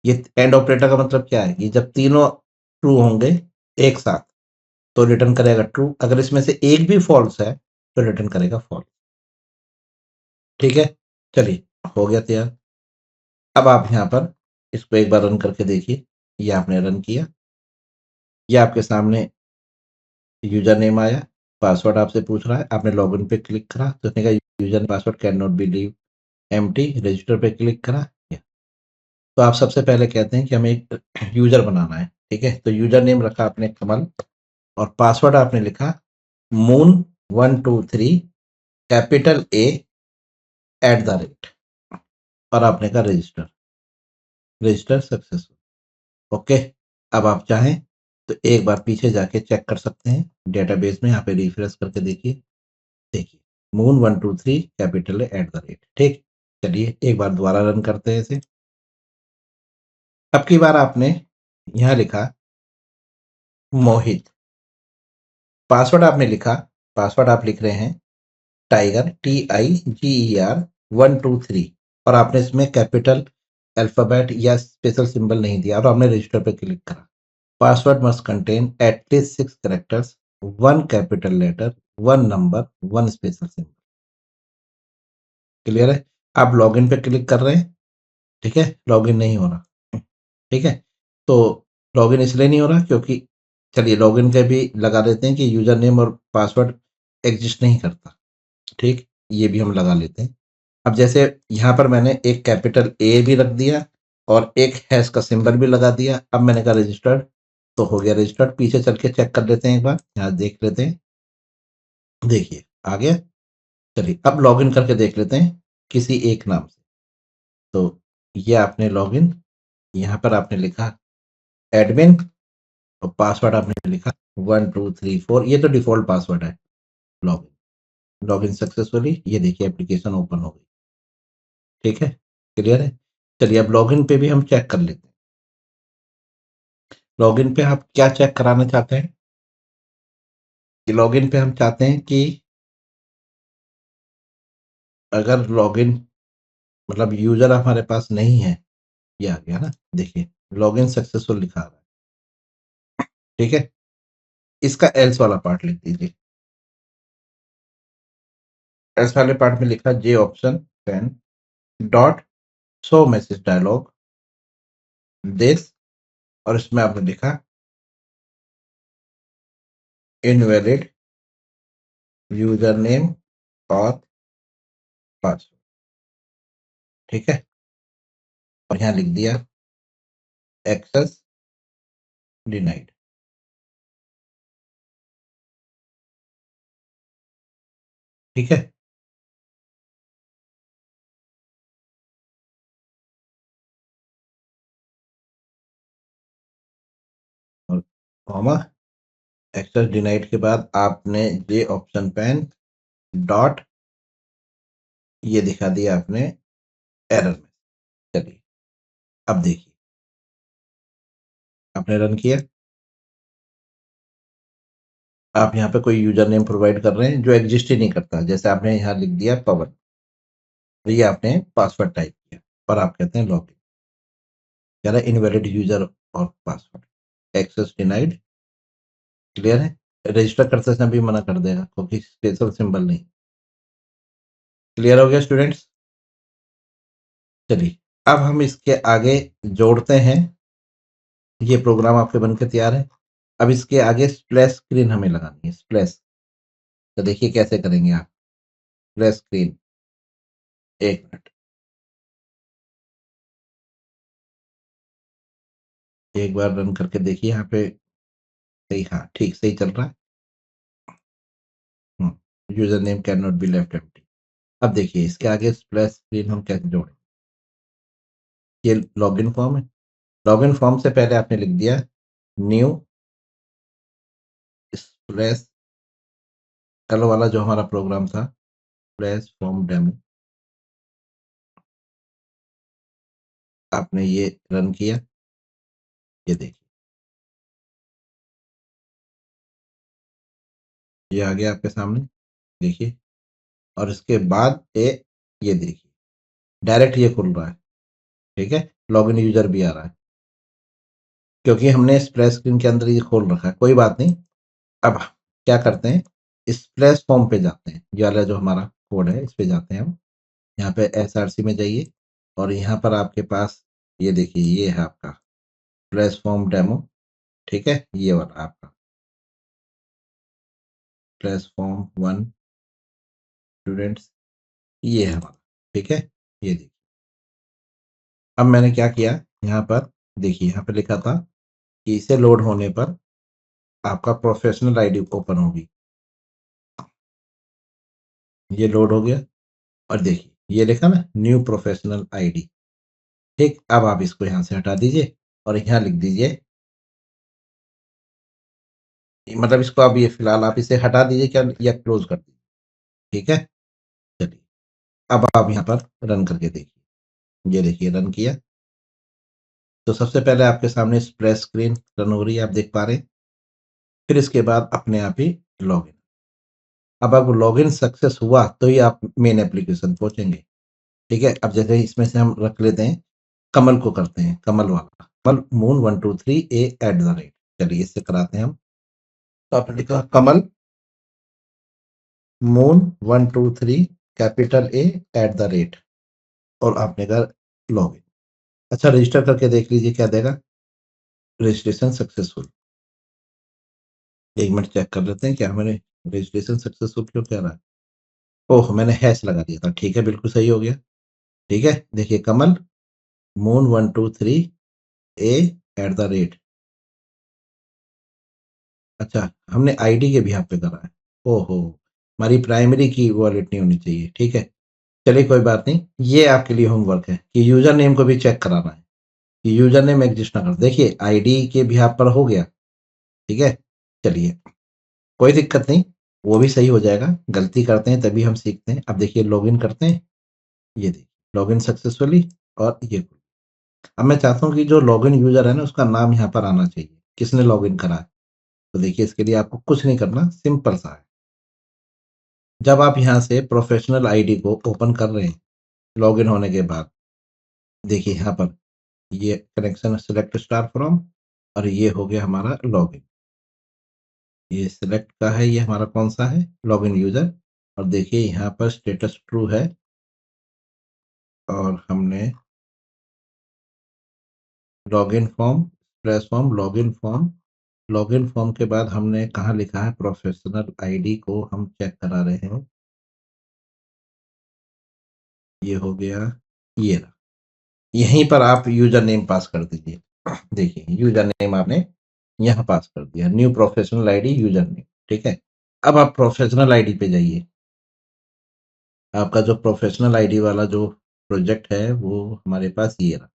ये एंड ऑपरेटर का मतलब क्या है कि जब तीनों ट्रू होंगे एक साथ तो रिटर्न करेगा ट्रू, अगर इसमें से एक भी फॉल्स है तो रिटर्न करेगा फॉल्स। ठीक है, चलिए हो गया तैयार। अब आप यहाँ पर इसको एक बार रन करके देखिए। ये आपने रन किया, ये आपके सामने यूजर नेम आया, पासवर्ड आपसे पूछ रहा है, आपने लॉगिन पे क्लिक करा तो उसने कहा user password can not B leave empty, register पे क्लिक करा। तो आप सबसे पहले कहते हैं कि हमें एक यूजर बनाना है। ठीक है, तो यूजर नेम रखा आपने कमल, और पासवर्ड आपने लिखा moon123 कैपिटल ए @ और आपने कहा रजिस्टर, रजिस्टर सक्सेसफुल। ओके, अब आप चाहें तो एक बार पीछे जाके चेक कर सकते हैं डेटाबेस में, यहाँ पे रिफ्रेश करके देखिए। देखिए moon123 कैपिटल ए @ ठीक। चलिए एक बार दोबारा रन करते हैं इसे। अब की बार आपने यहाँ लिखा मोहित, पासवर्ड आपने लिखा, पासवर्ड आप लिख रहे हैं टाइगर TIGER 123, और आपने इसमें कैपिटल अल्फाबेट या स्पेशल सिंबल नहीं दिया और आपने रजिस्टर पे क्लिक करा। Password must contain at least 6 characters, 1 capital letter, 1 number, 1 special symbol. Clear है? आप लॉगिन पे क्लिक कर रहे हैं। ठीक है, लॉगिन नहीं हो रहा। ठीक है, तो लॉगिन इसलिए नहीं हो रहा क्योंकि, चलिए लॉगिन के भी लगा देते हैं कि यूजर नेम और पासवर्ड एग्जिस्ट नहीं करता। ठीक, ये भी हम लगा लेते हैं। अब जैसे यहाँ पर मैंने एक कैपिटल ए भी रख दिया और एक हैश का सिंबल भी लगा दिया। अब मैंने कहा रजिस्टर्ड, तो हो गया रजिस्टर्ड। पीछे चल के चेक कर लेते हैं, एक बार यहाँ देख लेते हैं। देखिए आ गया। चलिए अब लॉगिन करके देख लेते हैं किसी एक नाम से। तो ये आपने लॉगिन, यहाँ पर आपने लिखा एडमिन और पासवर्ड आपने लिखा 1234, ये तो डिफॉल्ट पासवर्ड है। लॉगिन, लॉगिन सक्सेसफुली, ये देखिए एप्लीकेशन ओपन हो गई। ठीक है, क्लियर है? चलिए अब लॉगिन पे भी हम चेक कर लेते हैं। लॉगिन पे आप क्या चेक कराना चाहते हैं? कि लॉगिन पे हम चाहते हैं कि अगर लॉगिन मतलब यूजर हमारे पास नहीं है, ये आ गया ना, देखिए लॉगिन सक्सेसफुल लिखा आ रहा है। ठीक है, इसका एल्स वाला पार्ट लिख दीजिए। एल्स वाले पार्ट में लिखा J option pane dot show message dialog this, और इसमें आपने लिखा इनवैलिड यूजर नेम और पासवर्ड। ठीक है, और यहाँ लिख दिया एक्सेस डिनाइड। ठीक है, और कॉमा, एक्सेस डिनाइड के बाद आपने जे ऑप्शन पेन डॉट, ये दिखा दिया आपने एरर में। चलिए अब देखिए, आपने रन किया, आप यहाँ पे कोई यूजर नेम प्रोवाइड कर रहे हैं जो एग्जिस्ट ही नहीं करता। जैसे आपने यहाँ लिख दिया पवन, ये आपने पासवर्ड टाइप किया और आप कहते हैं लॉगिन, कह रहा है इनवैलिड यूजर और पासवर्ड, एक्सेस डिनाइड। क्लियर है? रजिस्टर करते समय भी मना कर देगा क्योंकि स्पेशल सिंबल नहीं। क्लियर हो गया स्टूडेंट्स? चलिए अब हम इसके आगे जोड़ते हैं। ये प्रोग्राम आपके बनकर तैयार है। अब इसके आगे स्प्लैश स्क्रीन हमें लगानी है, स्प्लैश। तो देखिए कैसे करेंगे आप स्प्लैश स्क्रीन। एक मिनट, एक बार रन करके देखिए यहाँ पे सही, हाँ, ठीक सही चल रहा है। User name can not be left empty. अब देखिए इसके आगे स्प्लैश स्क्रीन हम कैसे जोड़ें? ये लॉगिन फॉर्म है। लॉगिन फॉर्म से पहले आपने लिख दिया न्यू स्प्लैश, कल वाला जो हमारा प्रोग्राम था, स्प्लैश फॉर्म डेमो। आपने ये रन किया, ये देखिए, ये आ गया आपके सामने, देखिए। और इसके बाद ये देखिए, डायरेक्ट ये खुल रहा है, ठीक है? लॉगिन यूज़र भी आ रहा है, क्योंकि हमने स्प्लैश स्क्रीन के अंदर ये खोल रखा है, कोई बात नहीं। अब क्या करते हैं, स्प्लैश फॉर्म पे जाते हैं, ये वाला जो हमारा कोड है, इस पे जाते हैं हम। यहाँ पे एसआरसी में जाइए और यहाँ पर आपके पास ये देखिए, ये है आपका स्प्लैश फॉर्म डेमो, ठीक है? ये वाला आपका स्प्लैश फॉर्म 1 स्टूडेंट्स, ये है हमारा, ठीक है? ये देखिए। अब मैंने क्या किया, यहाँ पर देखिए, यहाँ पे लिखा था कि इसे लोड होने पर आपका प्रोफेशनल आईडी ओपन होगी। ये लोड हो गया और देखिए ये लिखा ना न्यू प्रोफेशनल आईडी, ठीक? अब आप इसको यहाँ से हटा दीजिए और यहाँ लिख दीजिए, मतलब इसको अब ये फिलहाल आप इसे हटा दीजिए क्या, या क्लोज कर दीजिए, ठीक है? चलिए, अब आप यहाँ पर रन करके देखिए, ये देखिए रन किया तो सबसे पहले आपके सामने स्प्लैश स्क्रीन रन हो रही है, आप देख पा रहे हैं। फिर इसके बाद अपने आप ही लॉगिन। अब आपको लॉगिन सक्सेस हुआ तो ही आप मेन एप्लीकेशन पहुंचेंगे, ठीक है? अब जैसे इसमें से हम रख लेते हैं, कमल को करते हैं, कमल वाला, कमल मून 123 @, चलिए इससे कराते हैं हम। तो आपने लिखा कमल मून 123 कैपिटल A @ और आपने कहा लॉगिन। अच्छा, रजिस्टर करके देख लीजिए क्या देगा। Registration successful. एक मिनट चेक कर लेते हैं क्या हमारे रजिस्ट्रेशन सक्सेसफुल क्यों कह रहा है। ओह, मैंने हैश लगा दिया था, ठीक है, बिल्कुल सही हो गया। ठीक है, देखिए कमल मून 123 A @ अच्छा, हमने आईडी के बिहाफ पे करा है। ओहो, हमारी प्राइमरी की वॉलेट नहीं होनी चाहिए, ठीक है। चलिए कोई बात नहीं, ये आपके लिए होमवर्क है कि यूजर नेम को भी चेक कराना है कि यूजर नेम एग्जिस्ट ना कर। देखिए आईडी के बिहाफ पर हो गया, ठीक है। चलिए कोई दिक्कत नहीं, वो भी सही हो जाएगा। गलती करते हैं तभी हम सीखते हैं। अब देखिए लॉगिन करते हैं, ये देखिए लॉगिन सक्सेसफुली। और ये अब मैं चाहता हूँ कि जो लॉगिन यूजर है ना, उसका नाम यहाँ पर आना चाहिए, किसने लॉगिन करा है। तो देखिए इसके लिए आपको कुछ नहीं करना, सिंपल सा है। जब आप यहाँ से प्रोफेशनल आईडी को ओपन कर रहे हैं लॉगिन होने के बाद, देखिए यहाँ पर ये कनेक्शन सेलेक्ट स्टार फ्रॉम, और ये हो गया हमारा लॉगिन। ये सिलेक्ट का है, ये हमारा कौन सा है, लॉगिन यूजर। और देखिए यहाँ पर स्टेटस ट्रू है, और हमने login form splash form login form, login form के बाद हमने कहाँ लिखा है प्रोफेशनल आईडी को हम चेक करा रहे हैं। ये हो गया, ये रहा। यहीं पर आप यूजर नेम पास कर दीजिए। देखिए यूजर नेम आपने यहाँ पास कर दिया, new professional ID user name, ठीक है। अब आप प्रोफेशनल आईडी पे जाइए। आपका जो प्रोफेशनल आईडी वाला जो प्रोजेक्ट है वो हमारे पास ये रहा।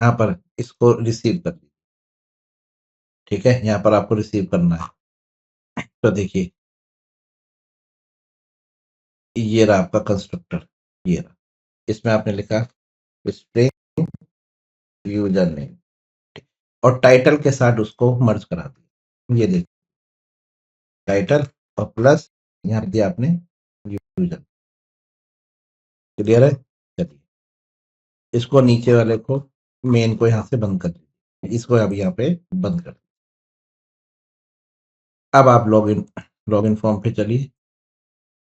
यहाँ पर इसको रिसीव कर लीजिए, ठीक है। यहाँ पर आपको रिसीव करना है। तो देखिए ये रहा आपका कंस्ट्रक्टर, ये रहा। इसमें आपने लिखा स्प्रिंग यूजर नेम, और टाइटल के साथ उसको मर्ज करा दिया। ये देखिए टाइटल और प्लस यहाँ दिया आपने यूजर। क्लियर है? चलिए इसको नीचे वाले को, मेन को यहाँ से बंद कर दीजिए। इसको अब यहाँ पे बंद कर दीजिए। अब आप लॉगिन लॉगिन फॉर्म पे चलिए,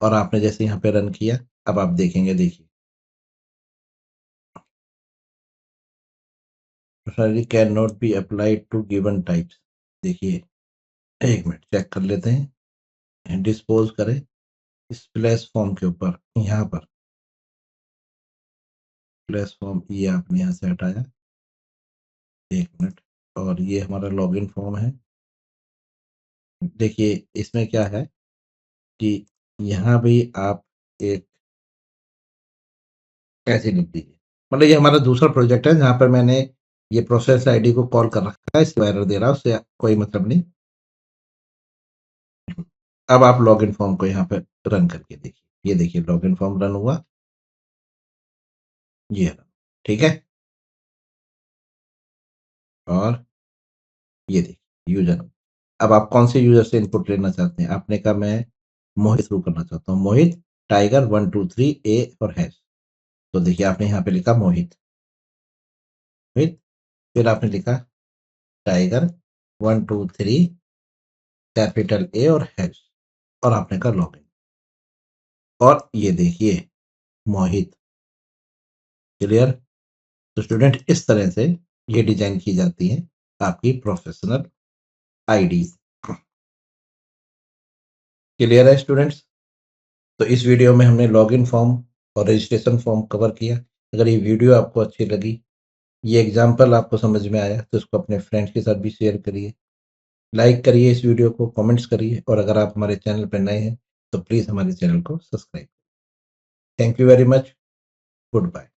और आपने जैसे यहाँ पे रन किया, अब आप देखेंगे, देखिए can not be applied to given types. देखिए एक मिनट चेक कर लेते हैं, डिस्पोज करें स्प्लैश फॉर्म के ऊपर, यहाँ पर स्प्लैश फॉर्म, ये आपने यहाँ से हटाया, एक मिनट। और ये हमारा लॉगिन फॉर्म है। देखिए इसमें क्या है कि यहाँ भी आप एक ऐसे लिख दीजिए। मतलब ये हमारा दूसरा प्रोजेक्ट है जहाँ पर मैंने ये प्रोसेस आईडी को कॉल कर रखा है, इसलिए एरर दे रहा है, उससे कोई मतलब नहीं। अब आप लॉगिन फॉर्म को यहाँ पे रन करके देखिए। ये देखिए लॉगिन फॉर्म रन हुआ, ये रहा, ठीक है। और ये देखिए यूजर। अब आप कौन से यूजर से इनपुट लेना चाहते हैं? आपने कहा मैं मोहित थ्रू करना चाहता हूँ। मोहित टाइगर 123 ए और हैश। तो देखिए आपने यहाँ पे लिखा मोहित। मोहित, फिर आपने लिखा टाइगर 123 कैपिटल ए और हैश, और आपने कहा लॉगिन। और ये देखिए मोहित। क्लियर? तो स्टूडेंट इस तरह से ये डिजाइन की जाती है आपकी प्रोफेशनल आईडीज। क्लियर है स्टूडेंट्स? तो इस वीडियो में हमने लॉगिन फॉर्म और रजिस्ट्रेशन फॉर्म कवर किया। अगर ये वीडियो आपको अच्छी लगी, ये एग्जाम्पल आपको समझ में आया, तो इसको अपने फ्रेंड्स के साथ भी शेयर करिए, लाइक करिए इस वीडियो को, कमेंट्स करिए, और अगर आप हमारे चैनल पर नए हैं तो प्लीज़ हमारे चैनल को subscribe. Thank you very much. Good bye.